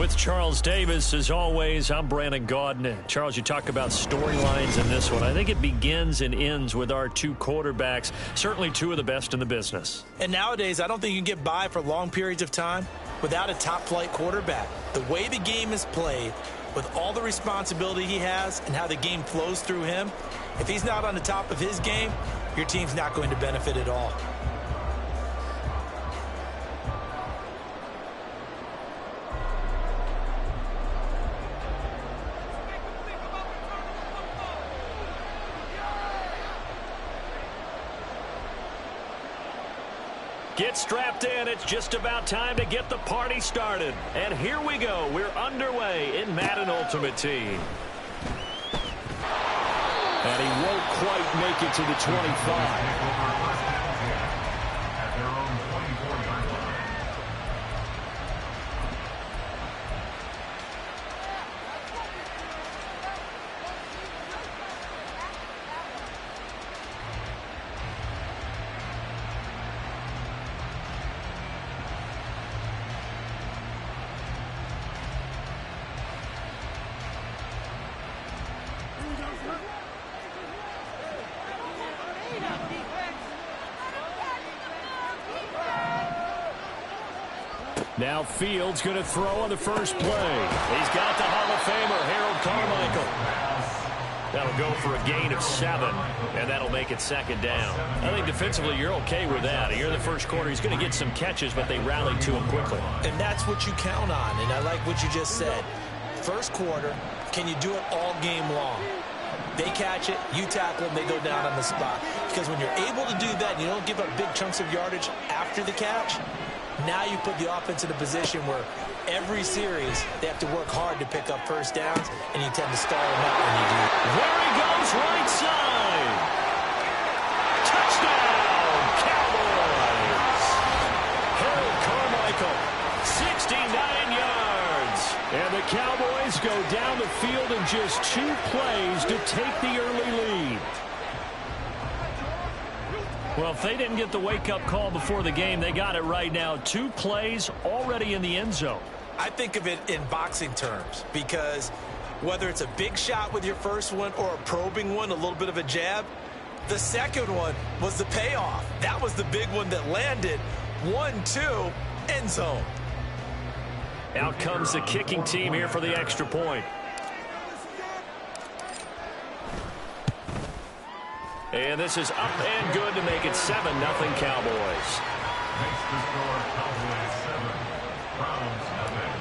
With Charles Davis, as always, I'm Brandon Gaudin. Charles, you talk about storylines in this one. I think it begins and ends with our two quarterbacks, certainly two of the best in the business. And nowadays, I don't think you can get by for long periods of time without a top-flight quarterback. The way the game is played, with all the responsibility he has and how the game flows through him, if he's not on the top of his game, your team's not going to benefit at all. Get strapped in. It's just about time to get the party started. And here we go. We're underway in Madden Ultimate Team. And he won't quite make it to the 25. Now Fields going to throw on the first play. He's got the Hall of Famer, Harold Carmichael. That'll go for a gain of 7, and that'll make it second down. I think defensively you're okay with that. Here in the first quarter, he's going to get some catches, but they rallied to him quickly. And that's what you count on, and I like what you just said. First quarter, can you do it all game long? They catch it, you tackle them, they go down on the spot. Because when you're able to do that and you don't give up big chunks of yardage after the catch, now you put the offense in a position where every series they have to work hard to pick up first downs, and you tend to stall them out when you do. There he goes, right side. Touchdown, Cowboys. Harold Carmichael, 69 yards. And the Cowboys go down the field in just 2 plays to take the early lead. Well, if they didn't get the wake-up call before the game, they got it right now. 2 plays already in the end zone. I think of it in boxing terms, because whether it's a big shot with your first one or a probing one, a little bit of a jab, the second one was the payoff. That was the big one that landed. 1-2, end zone. Out comes the kicking team here for the extra point. And this is up and good to make it 7-0 Cowboys. Makes the score Cowboys 7, Browns nothing.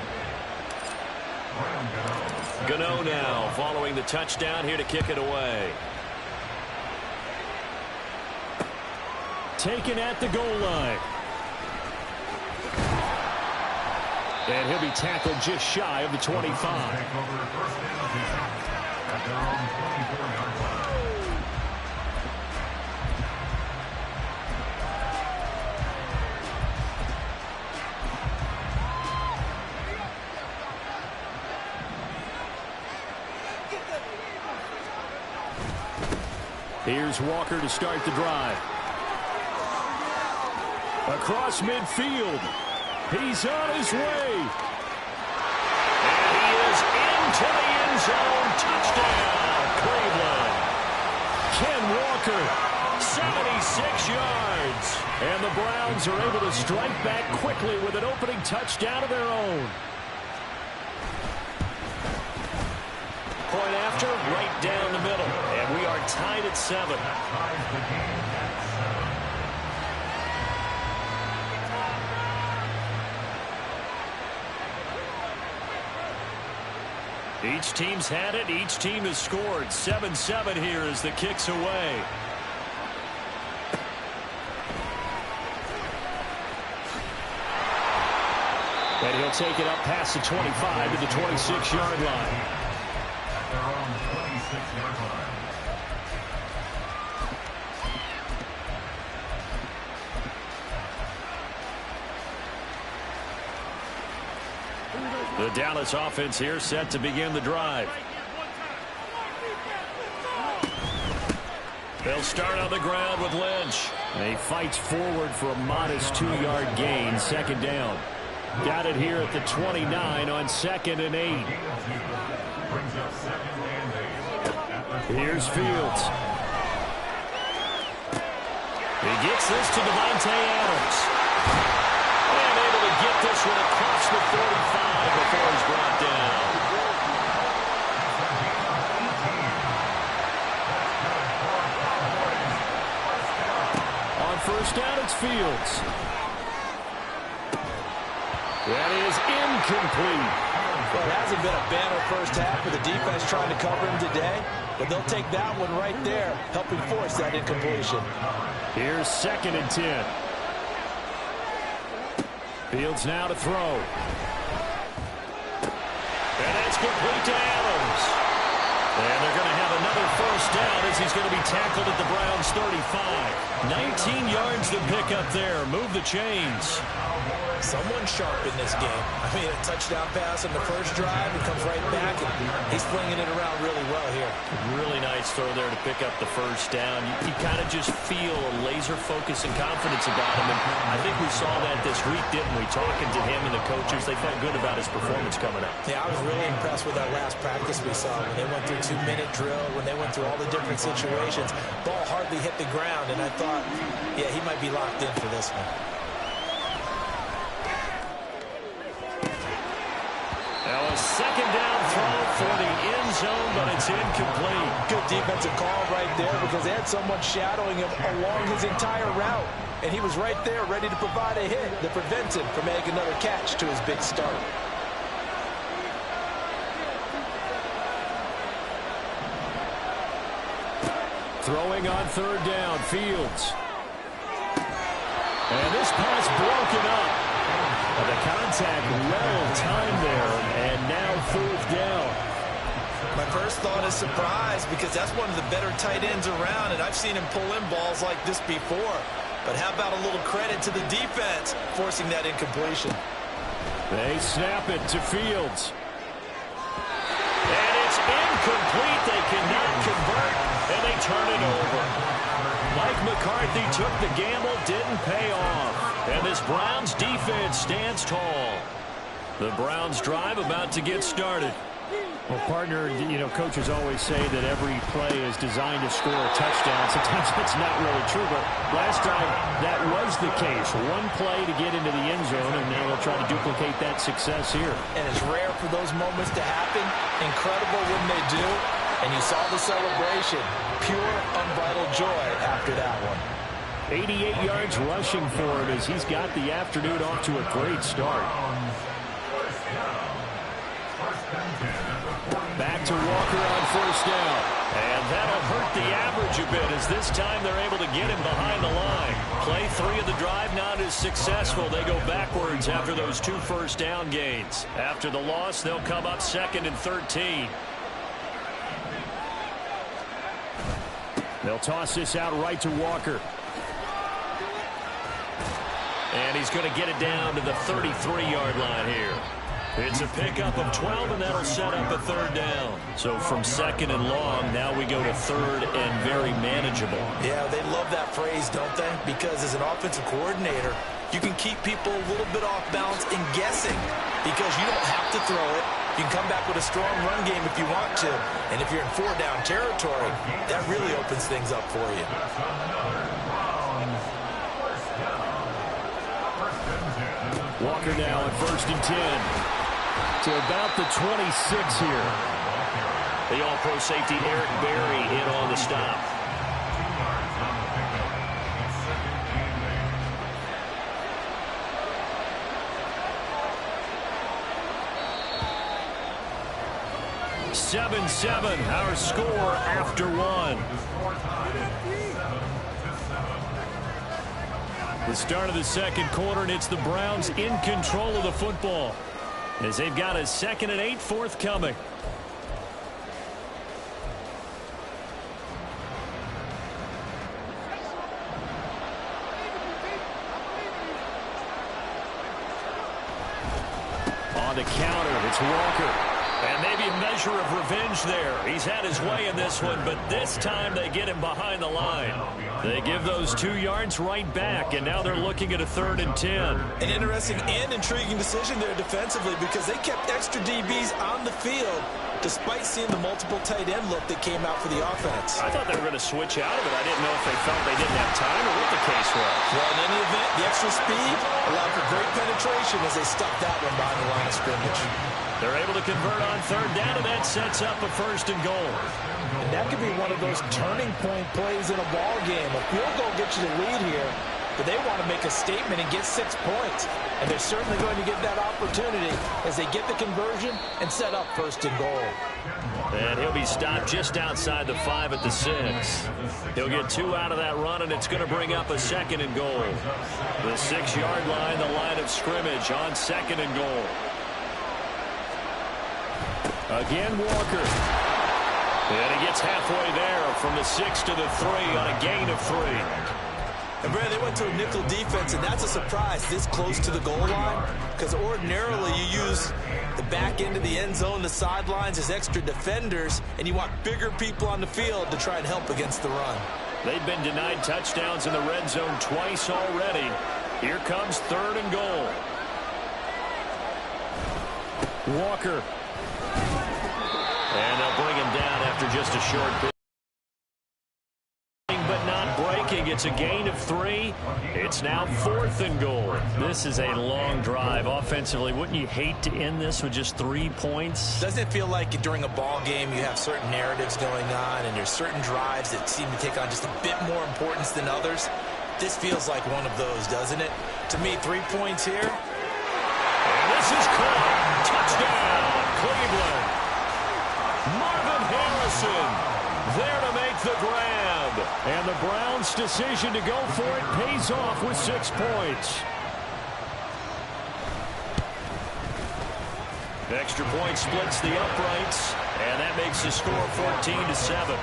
Gano now following the touchdown here to kick it away. Taken at the goal line. And he'll be tackled just shy of the 25. Take over first and 10 at their own 24-yard line. Here's Walker to start the drive. Across midfield. He's on his way. And he is into the end zone. Touchdown, Cleveland. Ken Walker, 76 yards. And the Browns are able to strike back quickly with an opening touchdown of their own. Point after, right down the middle. And we are tied at 7. Each team's had it. Each team has scored. 7-7 here as the kick's away. And he'll take it up past the 25 to the 26-yard line. Their own 26-yard line. The Dallas offense here set to begin the drive. They'll start on the ground with Lynch. And he fights forward for a modest 2-yard gain, second down. Got it here at the 29 on 2nd and 8. Brings up 2nd and 8. Here's Fields. He gets this to Devontae Adams. And able to get this one across the 45 before he's brought down. On first down, it's Fields. That is incomplete. Well, it hasn't been a banner first half with the defense trying to cover him today, but they'll take that one right there, helping force that incompletion. Here's 2nd and 10. Fields now to throw. And that's complete to Adams. And they're going to have another first down as he's going to be tackled at the Browns' 35. 19 yards to pick up there. Move the chains. Someone sharp in this game. I mean, a touchdown pass on the first drive and comes right back, and he's flinging it around really well here. Really nice throw there to pick up the first down. You kind of just feel a laser focus and confidence about him, and I think we saw that this week, didn't we? Talking to him and the coaches, they felt good about his performance coming up. Yeah, I was really impressed with that last practice we saw when they went through 2-minute drill, when they went through all the different situations. Ball hardly hit the ground, and I thought, yeah, he might be locked in for this one. Now a second down throw for the end zone, but it's incomplete. Good defensive call right there because they had someone shadowing him along his entire route. And he was right there ready to provide a hit that prevents him from making another catch to his big start. Throwing on third down, Fields. And this pass broken up. The contact well timed there, and now fourth down. My first thought is surprise because that's one of the better tight ends around, and I've seen him pull in balls like this before. But how about a little credit to the defense forcing that incompletion? They snap it to Fields. And it's incomplete. They cannot convert, and they turn it over. Mike McCarthy took the gamble, didn't pay off. And this Browns defense stands tall. The Browns drive about to get started. Well, partner, you know, coaches always say that every play is designed to score a touchdown. Sometimes that's not really true, but last drive, that was the case. One play to get into the end zone, and now they'll try to duplicate that success here. And it's rare for those moments to happen. Incredible when they do. And you saw the celebration. Pure, unbridled joy after that one. 88 yards rushing for him as he's got the afternoon off to a great start. Back to Walker on first down. And that'll hurt the average a bit as this time they're able to get him behind the line. Play 3 of the drive not as successful. They go backwards after those 2 first down gains. After the loss, they'll come up 2nd and 13. They'll toss this out right to Walker. And he's going to get it down to the 33-yard line here. It's a pickup of 12, and that'll set up a third down. So from 2nd and long, now we go to 3rd and very manageable. Yeah, they love that phrase, don't they? Because as an offensive coordinator, you can keep people a little bit off balance and guessing because you don't have to throw it. You can come back with a strong run game if you want to. And if you're in 4-down territory, that really opens things up for you. Walker now at 1st and 10. To about the 26 here. The all-pro safety Eric Berry in on the stop. "7-7, our score after one." The start of the second quarter, and it's the Browns in control of the football as they've got a 2nd and 8 forthcoming. On the counter, it's Walker. And maybe a measure of revenge there. He's had his way in this one, but this time they get him behind the line. They give those 2 yards right back, and now they're looking at a 3rd and 10. An interesting and intriguing decision there defensively because they kept extra DBs on the field despite seeing the multiple tight end look that came out for the offense. I thought they were going to switch out of it. I didn't know if they felt they didn't have time or what the case was. Well, in any event, the extra speed allowed for great penetration as they stuffed that one behind the line of scrimmage. They're able to convert on 3rd down, and that sets up a 1st and goal. And that could be one of those turning point plays in a ball game. A field goal gets you the lead here, but they want to make a statement and get 6 points. And they're certainly going to get that opportunity as they get the conversion and set up 1st and goal. And he'll be stopped just outside the 5 at the 6. He'll get 2 out of that run, and it's going to bring up a 2nd and goal. The 6-yard line, the line of scrimmage on 2nd and goal. Again, Walker. And he gets halfway there from the 6 to the 3 on a gain of 3. And, Brad, they went to a nickel defense, and that's a surprise this close to the goal line because ordinarily you use the back end of the end zone, the sidelines as extra defenders, and you want bigger people on the field to try and help against the run. They've been denied touchdowns in the red zone twice already. Here comes 3rd and goal. Walker. And they'll bring him down after just a short bit. But not breaking gets a gain of 3. It's now 4th and goal. This is a long drive offensively. Wouldn't you hate to end this with just 3 points? Doesn't it feel like during a ball game you have certain narratives going on and there's certain drives that seem to take on just a bit more importance than others? This feels like one of those, doesn't it? To me, 3 points here. And this is caught. Touchdown, Cleveland. Marvin Harrison there to make the grab. And the Browns' decision to go for it pays off with 6 points. Extra point splits the uprights, and that makes the score 14-7.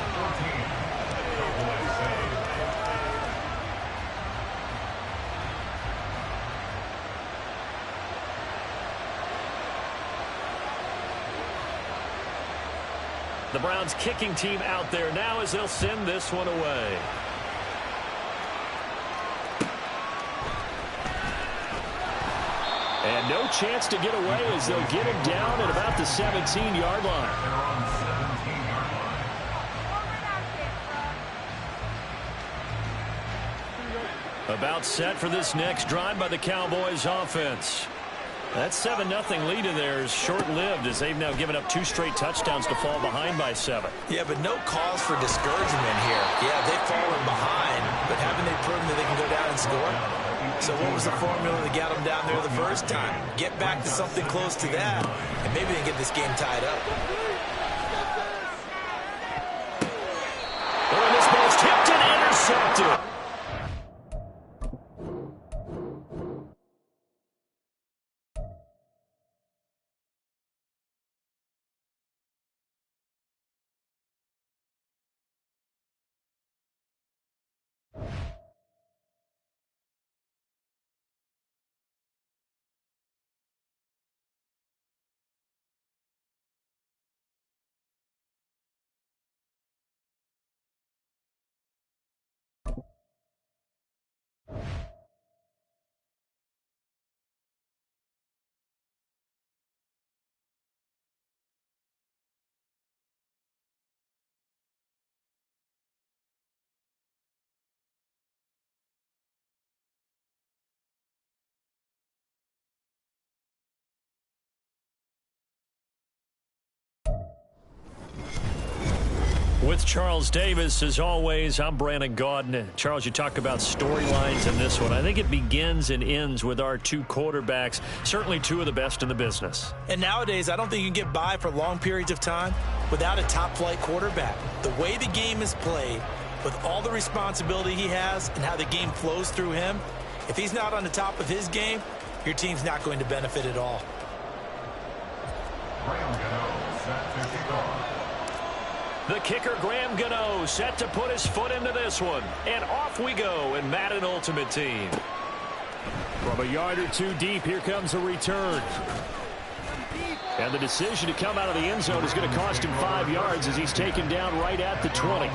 The Browns kicking team out there now as they'll send this one away. And no chance to get away as they'll get him down at about the 17-yard line. About set for this next drive by the Cowboys offense. That 7-0 lead in there is short-lived as they've now given up 2 straight touchdowns to fall behind by 7. Yeah, but no cause for discouragement here. Yeah, they've fallen behind, but haven't they proven that they can go down and score? So what was the formula that got them down there the first time? Get back to something close to that, and maybe they can get this game tied up. Oh, and this ball's tipped and intercepted. With Charles Davis, as always, I'm Brandon Gaudin. Charles, you talk about storylines in this one. I think it begins and ends with our 2 quarterbacks, certainly 2 of the best in the business. And nowadays, I don't think you can get by for long periods of time without a top-flight quarterback. The way the game is played, with all the responsibility he has and how the game flows through him, if he's not on the top of his game, your team's not going to benefit at all. The kicker, Graham Gano, set to put his foot into this one. And off we go in Madden Ultimate Team. From a yard or 2 deep, here comes a return. And the decision to come out of the end zone is going to cost him 5 yards as he's taken down right at the 20.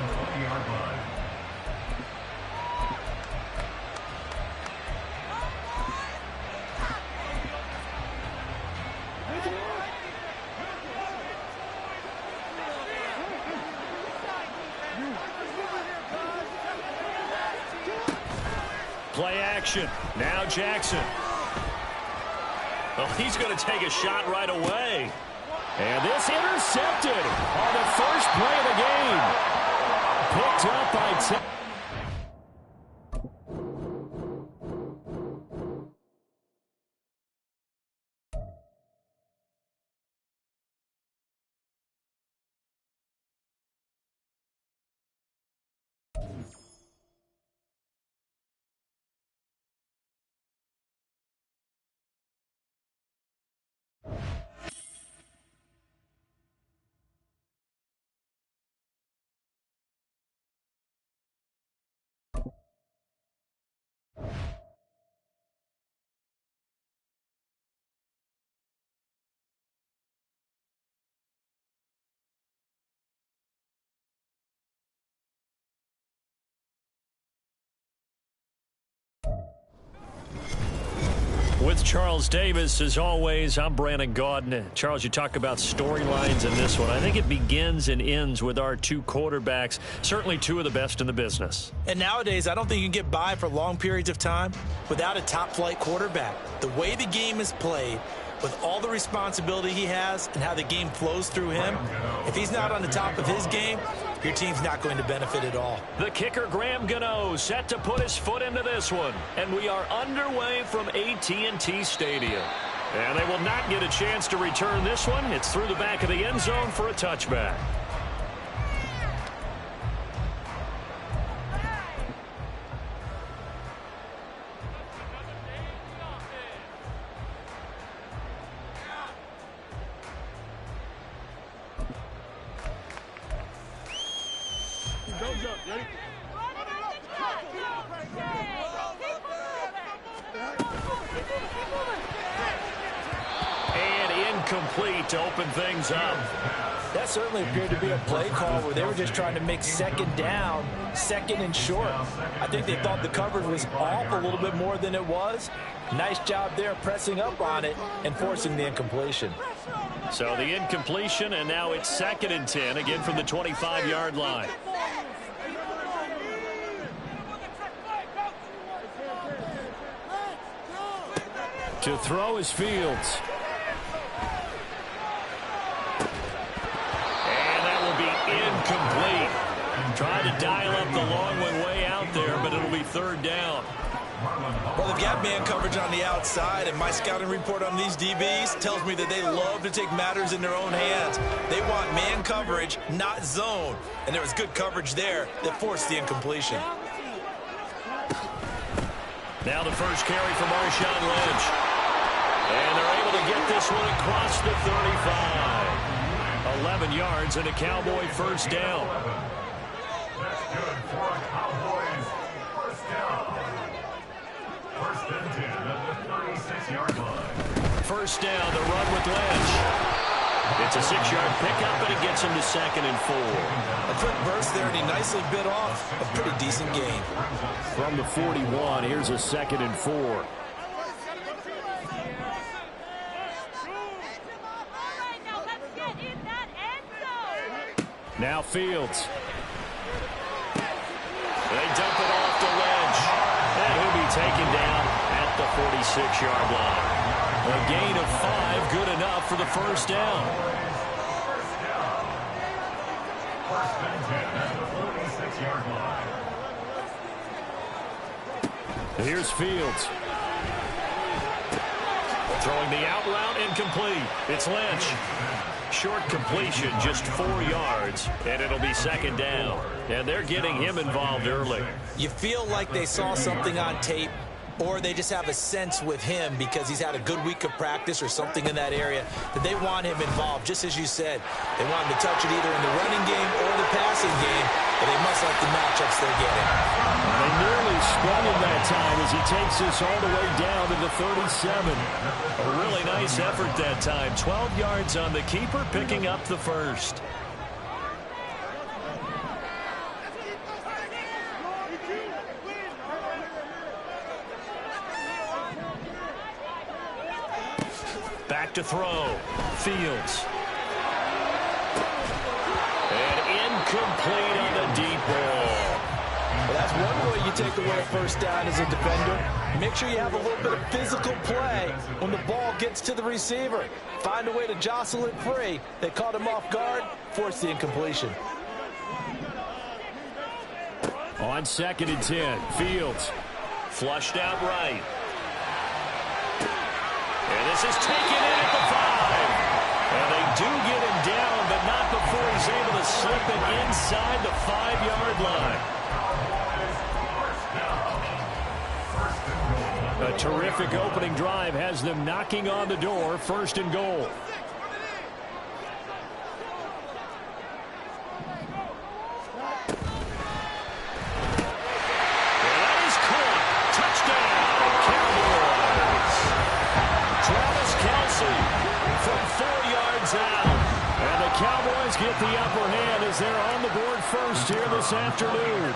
Play action. Now Jackson. Well, he's going to take a shot right away. And this intercepted on the first play of the game. Picked up by 10. With Charles Davis, as always, I'm Brandon Gaudin. Charles, you talk about storylines in this one. I think it begins and ends with our two quarterbacks, certainly two of the best in the business. And nowadays, I don't think you can get by for long periods of time without a top-flight quarterback. The way the game is played, with all the responsibility he has and how the game flows through him, if he's not on the top of his game, your team's not going to benefit at all. The kicker, Graham Gano, set to put his foot into this one. And we are underway from AT&T Stadium. And they will not get a chance to return this one. It's through the back of the end zone for a touchback. Incomplete to open things up. That certainly appeared to be a play call where they were just trying to make second down, second and short. I think they thought the coverage was off a little bit more than it was. Nice job there pressing up on it and forcing the incompletion. So the incompletion, and now it's 2nd and 10, again from the 25-yard line. To throw is Fields. Incomplete. Trying to dial up the long one way out there, but it'll be 3rd down. Well, they've got man coverage on the outside, and my scouting report on these DBs tells me that they love to take matters in their own hands. They want man coverage, not zone. And there was good coverage there that forced the incompletion. Now the first carry for Marshawn Lynch. And they're able to get this one across the 35. 11 yards and a Cowboy first down. That's good for a Cowboys first down. 1st and 10 at the 36-yard line. First down, the run with Lynch. It's a 6-yard pickup, and it gets him to 2nd and 4. A quick burst there, and he nicely bit off a pretty decent gain. From the 41, here's a 2nd and 4. Now Fields. They dump it off to Lynch. And he'll be taken down at the 46-yard line. A gain of 5, good enough for the first down. 1st and 10 at the 46-yard line. Here's Fields. Throwing the out route, incomplete. It's Lynch. Short completion, just 4 yards, and it'll be 2nd down. And they're getting him involved early. You feel like they saw something on tape, or they just have a sense with him because he's had a good week of practice or something in that area that they want him involved. Just as you said, they want him to touch it either in the running game or the passing game, but they must like the matchups they're getting. They nearly sprung him that time as he takes this all the way down to the 37. A really nice effort that time. 12 yards on the keeper, picking up the first. Back to throw. Fields. And incomplete on the deep ball. Well, that's one way you take away a first down as a defender. Make sure you have a little bit of physical play when the ball gets to the receiver. Find a way to jostle it free. They caught him off guard, forced the incompletion. On 2nd and 10, Fields. Flushed out right. And this is taken in at the 5. And they do get him down, but not before he's able to slip it inside the 5-yard line. A terrific opening drive has them knocking on the door, 1st and goal. And that is caught. Touchdown, Cowboys. Travis Kelce from 4 yards out. And the Cowboys get the upper hand as they're on the board first here this afternoon.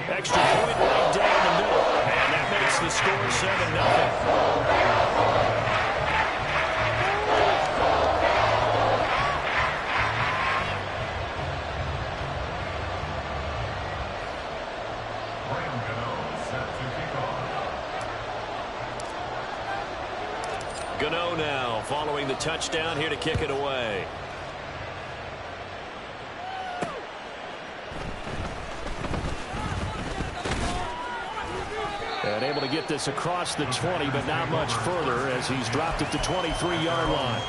Extra point right down. score 7-0. Gano now following the touchdown here to kick it away. And able to get this across the 20, but not much further as he's dropped at the 23-yard line.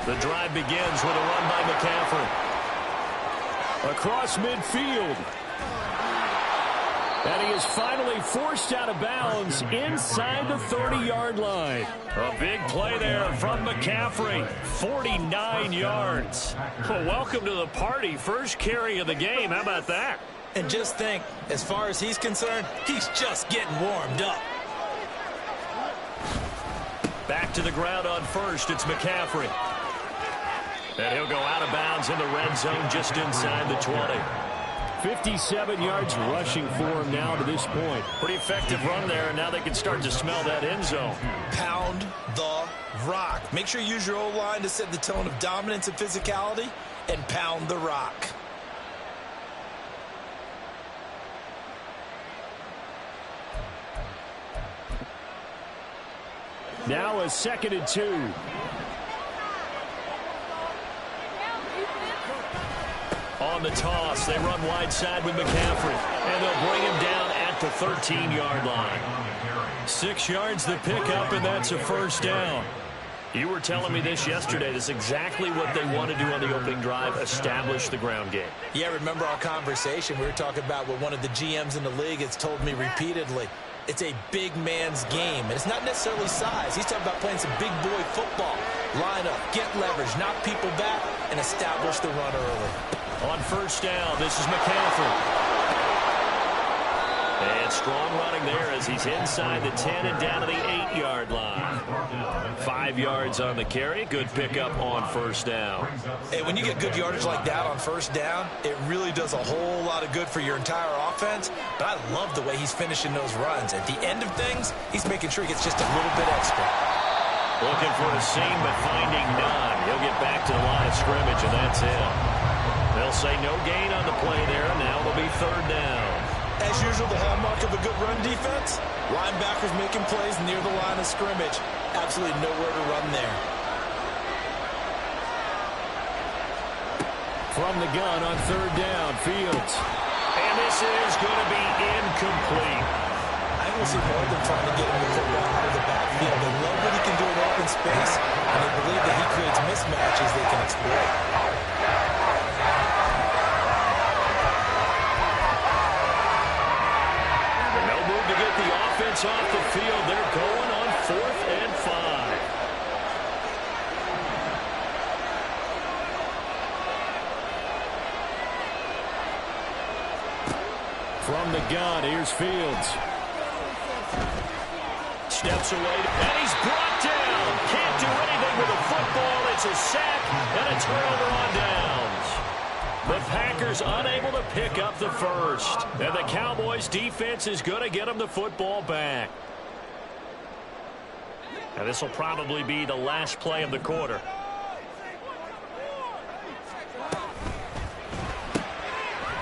The drive begins with a run by McCaffrey. Across midfield. And he is finally forced out of bounds inside the 30-yard line. A big play there from McCaffrey. 49 yards. Well, welcome to the party. First carry of the game. How about that? And just think, as far as he's concerned, he's just getting warmed up. Back to the ground on first. It's McCaffrey. And he'll go out of bounds in the red zone just inside the 20. 57 yards rushing for him now to this point. Pretty effective run there, and now they can start to smell that end zone. Pound the rock. Make sure you use your O-line to set the tone of dominance and physicality, and pound the rock. Now a 2nd and 2. On the toss, they run wide side with McCaffrey, and they'll bring him down at the 13-yard line. 6 yards the pickup, and that's a first down. You were telling me this yesterday. This is exactly what they want to do on the opening drive, establish the ground game. Yeah, remember our conversation? We were talking about what one of the GMs in the league has told me repeatedly. It's a big man's game, and it's not necessarily size. He's talking about playing some big boy football. Line up, get leverage, knock people back, and establish the run early. On first down, this is McCaffrey. And strong running there as he's inside the 10 and down to the 8-yard line. 5 yards on the carry. Good pickup on first down. Hey, when you get good yardage like that on first down, it really does a whole lot of good for your entire offense. But I love the way he's finishing those runs. At the end of things, he's making sure he gets just a little bit extra. Looking for a seam, but finding none. He'll get back to the line of scrimmage, and that's it. They'll say no gain on the play there. Now it'll be third down. As usual, the hallmark of a good run defense, linebackers making plays near the line of scrimmage. Absolutely nowhere to run there. From the gun on third down, Fields. And this is going to be incomplete. I will see more than trying to get him the football out of the backfield. They love what he can do in open space, and they believe that he creates mismatches they can exploit. Offense off the field. They're going on 4th and 5. From the gun, here's Fields. Steps away, and he's brought down. Can't do anything with the football. It's a sack and a turnover on downs. The Packers unable to pick up the first. And the Cowboys defense is going to get them the football back. Now this will probably be the last play of the quarter.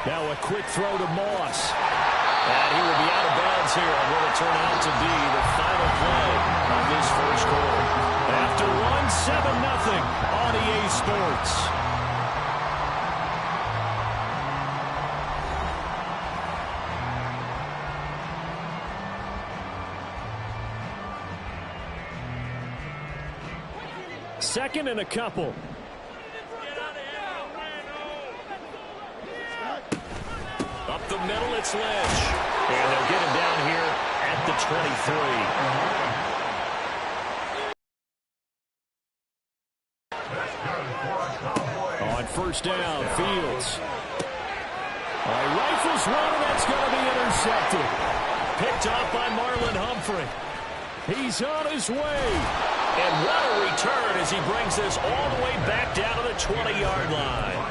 Now a quick throw to Moss. And he will be out of bounds here on what will turn out to be the final play of this first quarter. After one, 7-0 on EA Sports. Second and a couple. Up the middle, it's Lynch. And they'll get him down here at the 23. On first down, Fields. Rifles one, and that's going to be intercepted. picked off by Marlon Humphrey. He's on his way. And what a return as he brings this all the way back down to the 20-yard line.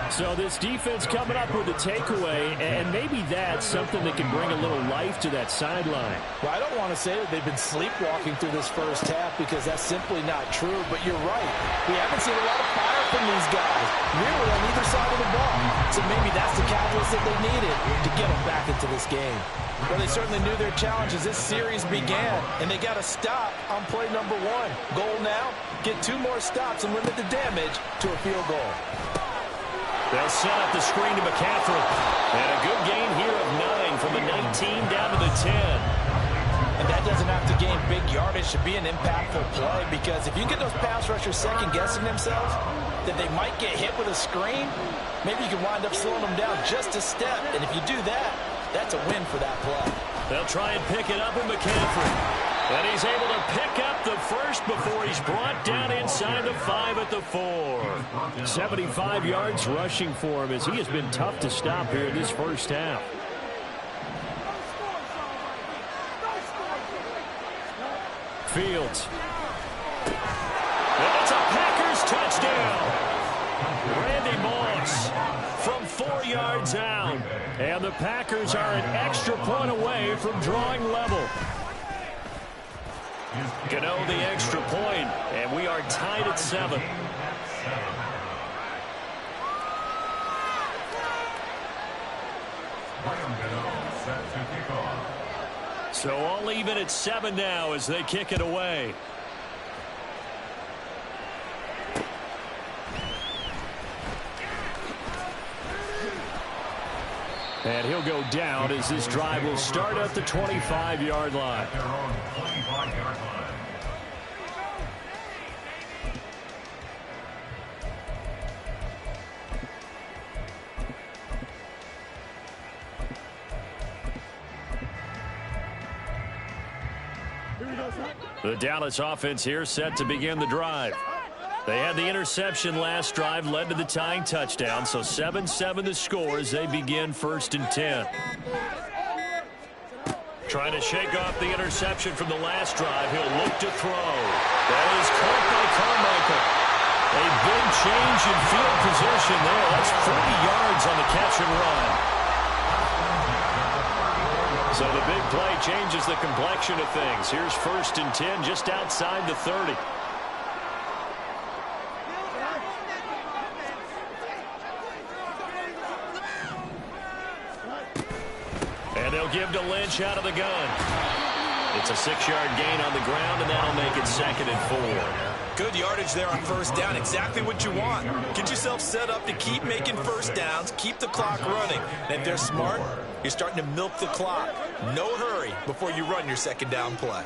So this defense coming up with a takeaway, and maybe that's something that can bring a little life to that sideline. Well, I don't want to say that they've been sleepwalking through this first half because that's simply not true, but you're right. We haven't seen a lot of fire from these guys, really on either side of the ball. So maybe that's the catalyst that they needed to get them back into this game. Well, they certainly knew their challenge as this series began, and they got to stop on play number 1. Goal now, get 2 more stops and limit the damage to a field goal. They'll set up the screen to McCaffrey. And a good gain here of 9 from the 19 down to the 10. And that doesn't have to gain big yardage to be an impactful play, because if you get those pass rushers second-guessing themselves, that they might get hit with a screen, maybe you can wind up slowing them down just a step. And if you do that, that's a win for that play. They'll try and pick it up with McCaffrey. And he's able to pick up the first before he's brought down inside the 5 at the 4. 75 yards rushing for him as he has been tough to stop here in this first half. Fields. And it's a Packers touchdown. Randy Moss from 4 yards out. And the Packers are an extra point away from drawing level. Gano the extra point, and we are tied at 7. So all even at 7 now as they kick it away. And he'll go down as this drive will start at the 25-yard line. The Dallas offense here set to begin the drive. They had the interception last drive, led to the tying touchdown, so 7-7 the score as they begin 1st and 10. Trying to shake off the interception from the last drive. He'll look to throw. That is caught by Carmichael. A big change in field position there. That's 40 yards on the catch and run. So the big play changes the complexion of things. Here's 1st and 10 just outside the 30. And they'll give to Lynch out of the gun. It's a 6-yard gain on the ground, and that'll make it 2nd and 4. Good yardage there on 1st down. Exactly what you want. Get yourself set up to keep making 1st downs, keep the clock running. And if they're smart, you're starting to milk the clock. No hurry before you run your 2nd down play.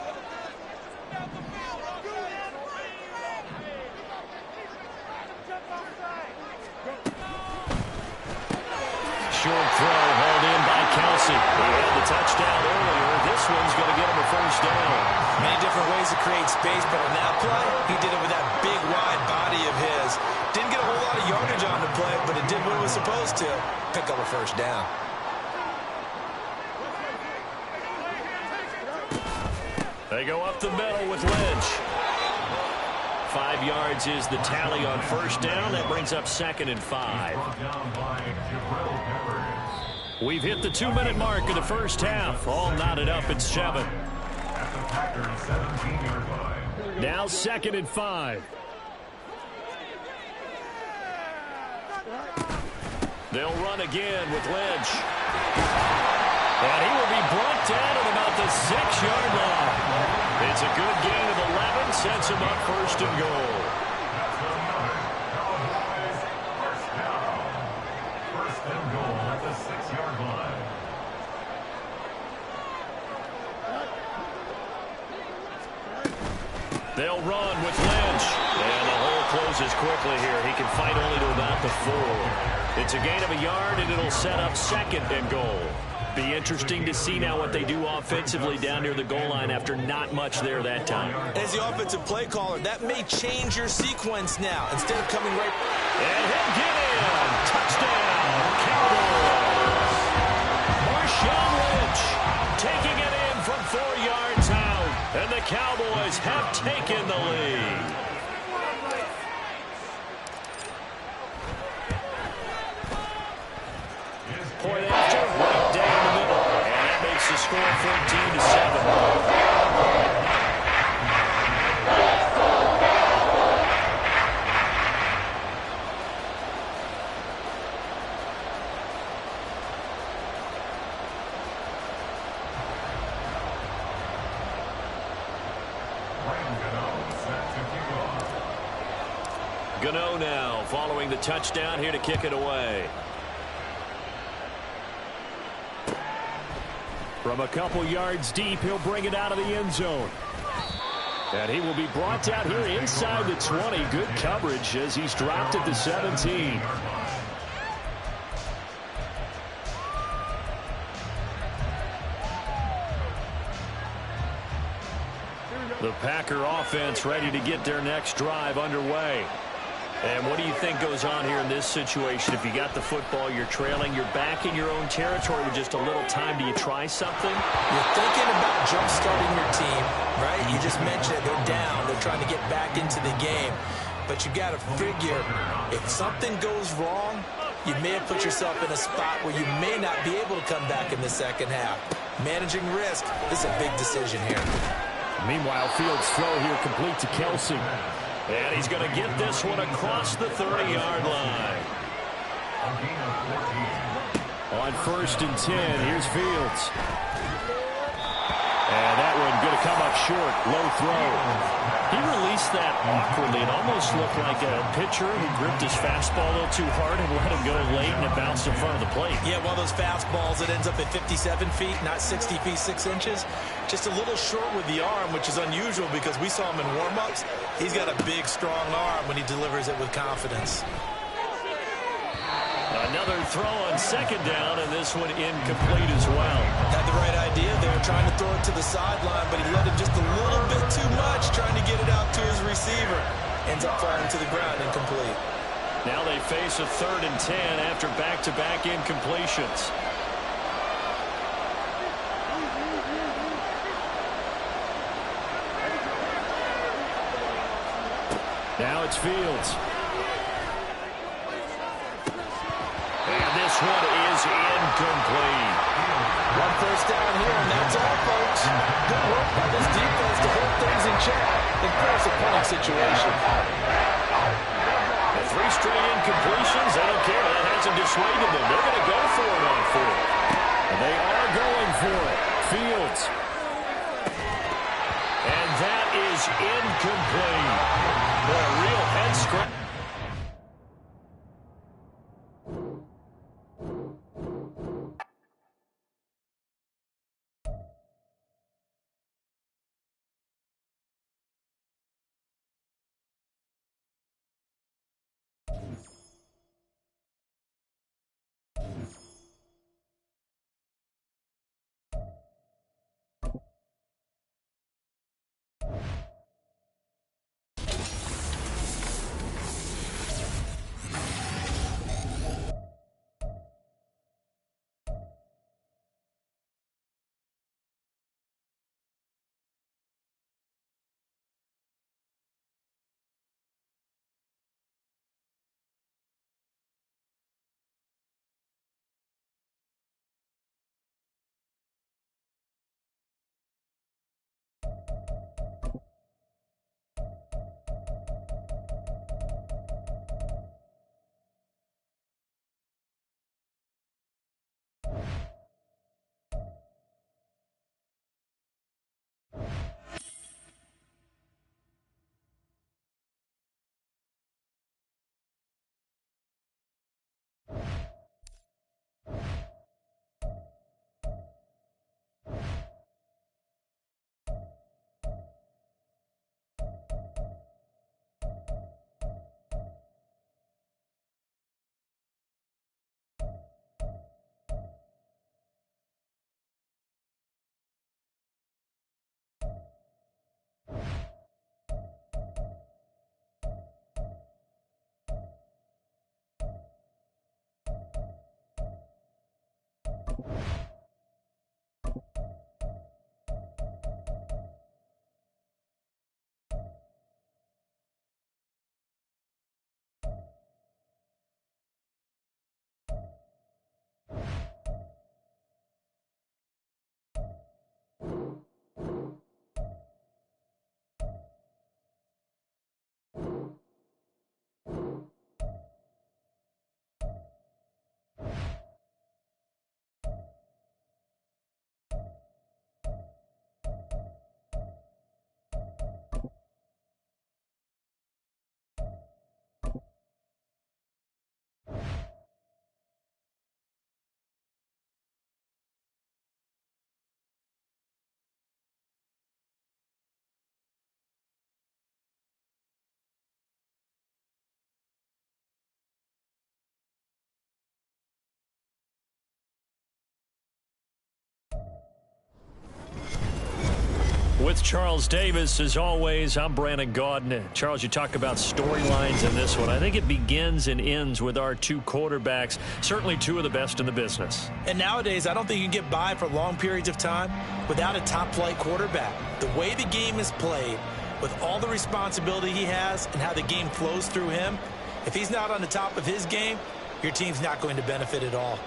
Short throw hauled in by Kelsey. He had the touchdown earlier. This one's going to get him a 1st down. Many different ways to create space, but on that play, he did it with that big, wide body of his. Didn't get a whole lot of yardage on the play, but it did what it was supposed to. Pick up a 1st down. They go up the middle with Lynch. 5 yards is the tally on 1st down. That brings up 2nd and 5. We've hit the 2-minute mark of the first half. All knotted up at 7. Now 2nd and 5. They'll run again with Lynch. And he will be brought down at about the 6-yard line. It's a good gain of 11, sets him up 1st and goal. First and goal at the 6-yard line. They'll run with Lynch. And the hole closes quickly here. He can fight only to about the 4. It's a gain of a yard, and it'll set up 2nd and goal. Be interesting to see now what they do offensively down near the goal line after not much there that time. As the offensive play caller, that may change your sequence now. Instead of coming right... And he'll get in. Touchdown, Cowboys. Marshawn Lynch taking Cowboys have taken the lead. Point after, right down the middle. And that makes the score 14-7. Gano now following the touchdown here to kick it away. From a couple yards deep, he'll bring it out of the end zone. And he will be brought down here inside the 20. Good coverage as he's dropped at the 17. The Packer offense ready to get their next drive underway. And what do you think goes on here in this situation? If you got the football, you're trailing, you're back in your own territory with just a little time. Do you try something? You're thinking about jump-starting your team, right? You just mentioned it. They're down. They're trying to get back into the game. But you got to figure, if something goes wrong, you may have put yourself in a spot where you may not be able to come back in the second half. Managing risk is a big decision here. Meanwhile, Fields' throw here complete to Kelsey. And he's going to get this one across the 30-yard line. On 1st and 10, here's Fields. And that one going to come up short. Low throw. He released that awkwardly. It almost looked like a pitcher who gripped his fastball a little too hard and let him go late, and it bounced in front of the plate. Yeah, one of those fastballs that ends up at 57 feet, not 60 feet, 6 inches. Just a little short with the arm, which is unusual because we saw him in warm-ups. He's got a big, strong arm when he delivers it with confidence. Another throw on 2nd down, and this one incomplete as well. Had the right idea there, trying to throw it to the sideline, but he let him just a little bit too much, trying to get it out to his receiver. Ends up falling to the ground, incomplete. Now they face a 3rd and 10 after back-to-back incompletions. Now it's Fields. And this one is incomplete. 1 first down here, and that's all, folks. Good work by this defense to hold things in check and force a punting situation. The 3 straight incompletions, they don't care. That hasn't dissuaded them. They're going to go for it on 4th. And they are going for it. Fields. And that is incomplete. Boy, a real head scratch. With Charles Davis, as always, I'm Brandon Gaudin. Charles, you talk about storylines in this one. I think it begins and ends with our two quarterbacks, certainly two of the best in the business. And nowadays, I don't think you can get by for long periods of time without a top-flight quarterback. The way the game is played, with all the responsibility he has and how the game flows through him, if he's not on the top of his game, your team's not going to benefit at all.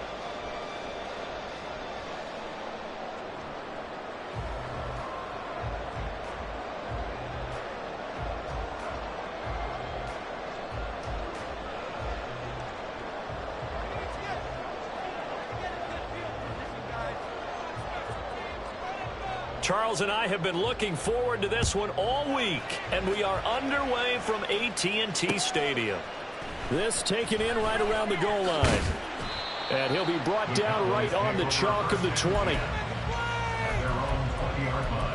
Charles and I have been looking forward to this one all week, and we are underway from AT&T Stadium. This taken in right around the goal line. And he'll be brought down right on the chalk of the 20. At their own 20-yard line.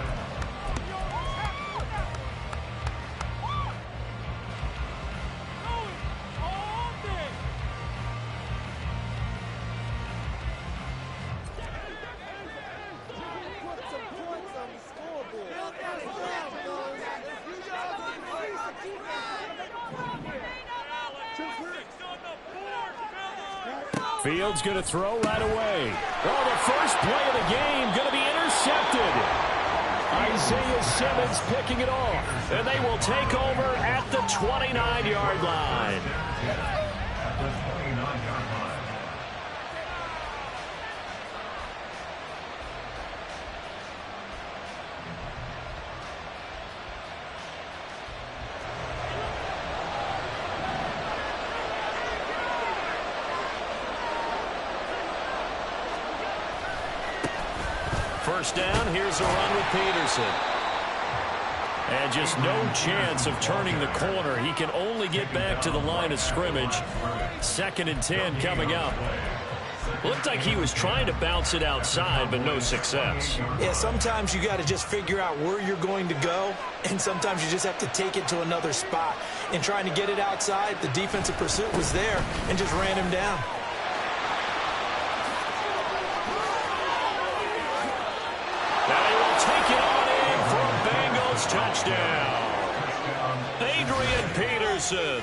Put some points on the scoreboard. Fields going to throw right away. Oh, the first play of the game going to be intercepted. Isaiah Simmons picking it off. And they will take over at the 29-yard line. At the 29-yard line. First down, here's a run with Peterson. And just no chance of turning the corner. He can only get back to the line of scrimmage. 2nd and 10 coming up. Looked like he was trying to bounce it outside, but no success. Yeah, sometimes you got to just figure out where you're going to go, and sometimes you just have to take it to another spot. In trying to get it outside, the defensive pursuit was there and just ran him down. Touchdown. Adrian Peterson,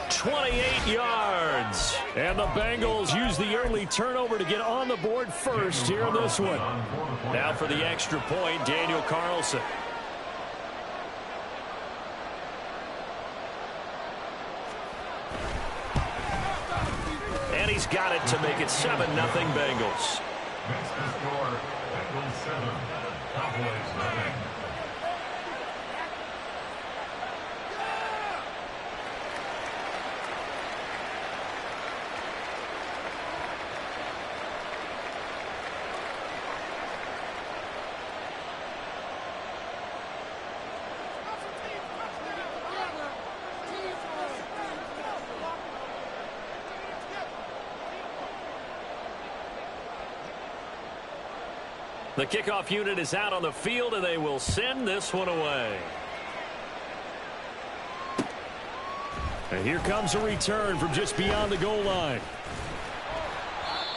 28 yards. And the Bengals use the early turnover to get on the board first here in this one. Now for the extra point, Daniel Carlson. And he's got it to make it 7-0 Bengals. Makes the score Bengals 7, Cowboys 9. The kickoff unit is out on the field, and they will send this one away. And here comes a return from just beyond the goal line.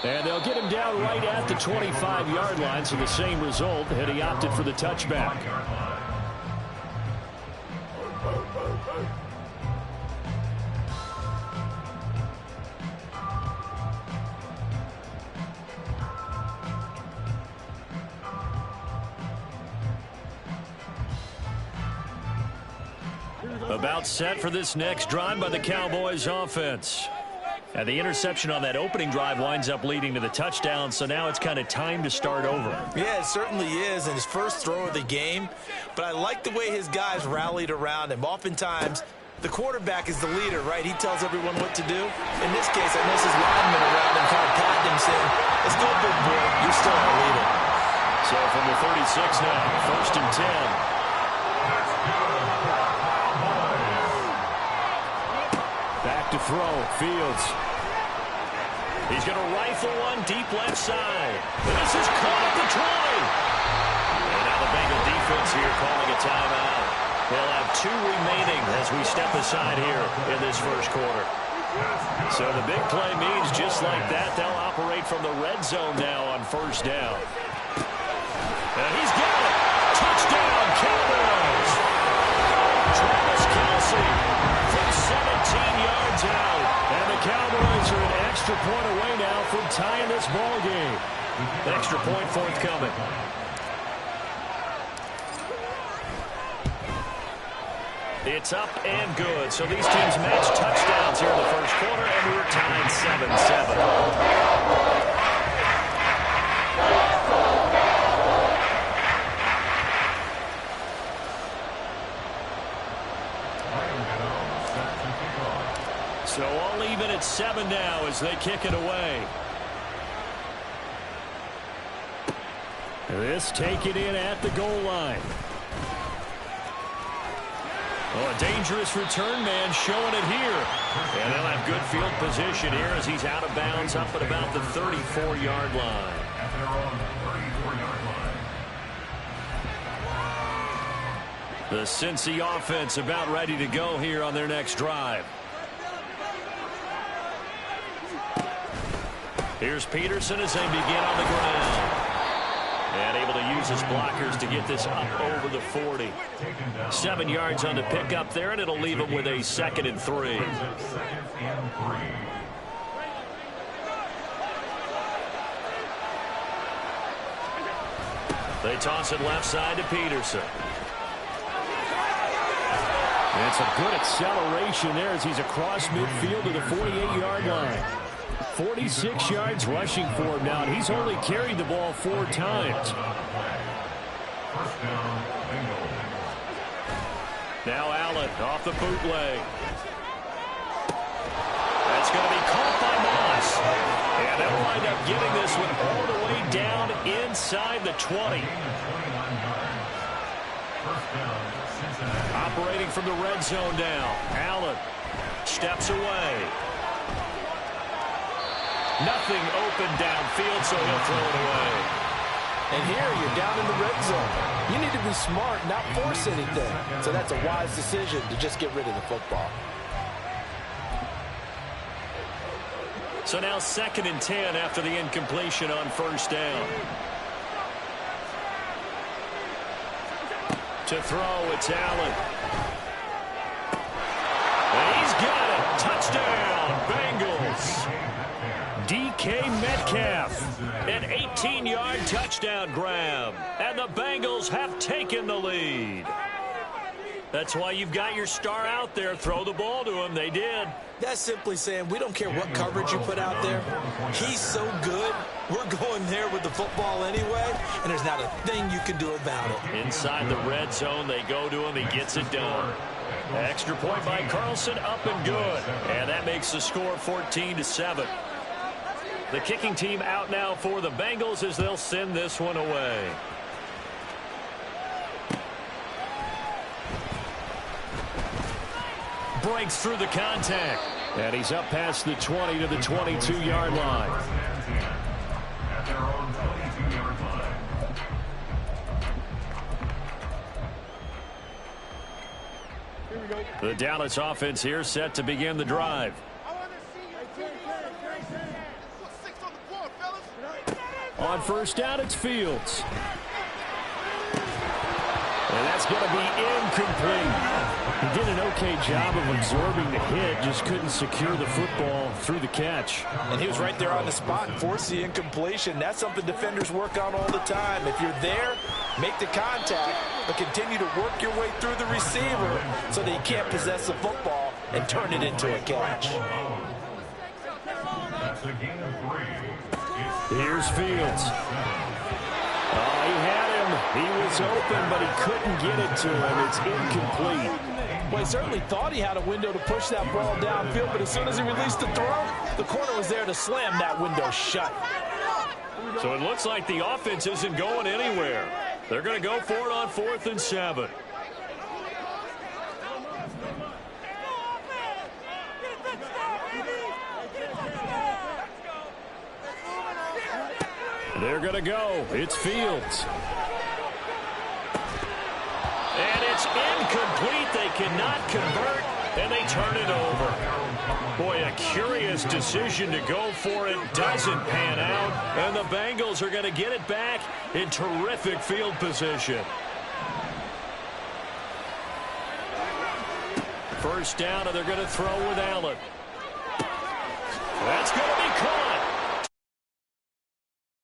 And they'll get him down right at the 25-yard line, so the same result, and he opted for the touchback. About set for this next drive by the Cowboys offense. And the interception on that opening drive winds up leading to the touchdown, so now it's kind of time to start over. Yeah, it certainly is, and his first throw of the game. But I like the way his guys rallied around him. Oftentimes, the quarterback is the leader, right? He tells everyone what to do. In this case, I notice his linemen around him kind of patting him, saying, "Let's go, big boy. You're still our leader." So from the 36 now, 1st and 10. Back to throw, Fields. He's going to rifle one deep left side. This is caught at the 20. And now the Bengal defense here calling a timeout. They'll have 2 remaining as we step aside here in this first quarter. So the big play means just like that, they'll operate from the red zone now on 1st down. And he's got it. Touchdown, Cowboys. tying this ball game. Extra point forthcoming. It's up and good. So these teams match touchdowns here in the first quarter, and we're tied 7-7. So all even at 7 now as they kick it away. This taken in at the goal line. Oh, a dangerous return man showing it here. And they'll have good field position here as he's out of bounds up at about the 34-yard line. At their own 34-yard line. The Cincy offense about ready to go here on their next drive. Here's Peterson as they begin on the ground. And able to use his blockers to get this up over the 40. 7 yards on the pickup there, and it'll leave him with a 2nd and 3. They toss it left side to Peterson. And it's a good acceleration there as he's across midfield to the 48-yard line. 46 yards rushing for him now, and he's only carried the ball 4 times. Now Allen off the bootleg. That's going to be caught by Moss. And they'll wind up getting this one all the way down inside the 20. Operating from the red zone now. Allen steps away. Nothing open downfield, so he'll throw it away. And here you're down in the red zone. You need to be smart, not force anything. So that's a wise decision to just get rid of the football. So now 2nd and 10 after the incompletion on first down. To throw, it's Allen. And he's got it. Touchdown, Bengals. DK Metcalf, an 18-yard touchdown grab, and the Bengals have taken the lead. That's why you've got your star out there. Throw the ball to him. They did. That's simply saying we don't care what coverage you put out there. He's so good, we're going there with the football anyway, and there's not a thing you can do about it. Inside the red zone, they go to him. He gets it done. Extra point by Carlson, up and good. And that makes the score 14-7. The kicking team out now for the Bengals as they'll send this one away. Breaks through the contact. And he's up past the 20 to the 22-yard line. At their own 22-yard line. The Dallas offense here set to begin the drive. On first down, it's Fields. And that's going to be incomplete. He did an okay job of absorbing the hit, just couldn't secure the football through the catch. And he was right there on the spot and forced the incompletion. That's something defenders work on all the time. If you're there, make the contact, but continue to work your way through the receiver so that he can't possess the football and turn it into a catch. That's a gain of 3. Here's Fields. Oh, he had him. He was open, but he couldn't get it to him. It's incomplete. Well, he certainly thought he had a window to push that ball downfield, but as soon as he released the throw, the corner was there to slam that window shut. So it looks like the offense isn't going anywhere. They're going to go for it on 4th and 7. They're going to go. It's Fields. And it's incomplete. They cannot convert, and they turn it over. Boy, a curious decision to go for it. Doesn't pan out, and the Bengals are going to get it back in terrific field position. First down, and they're going to throw with Allen. That's going to be caught.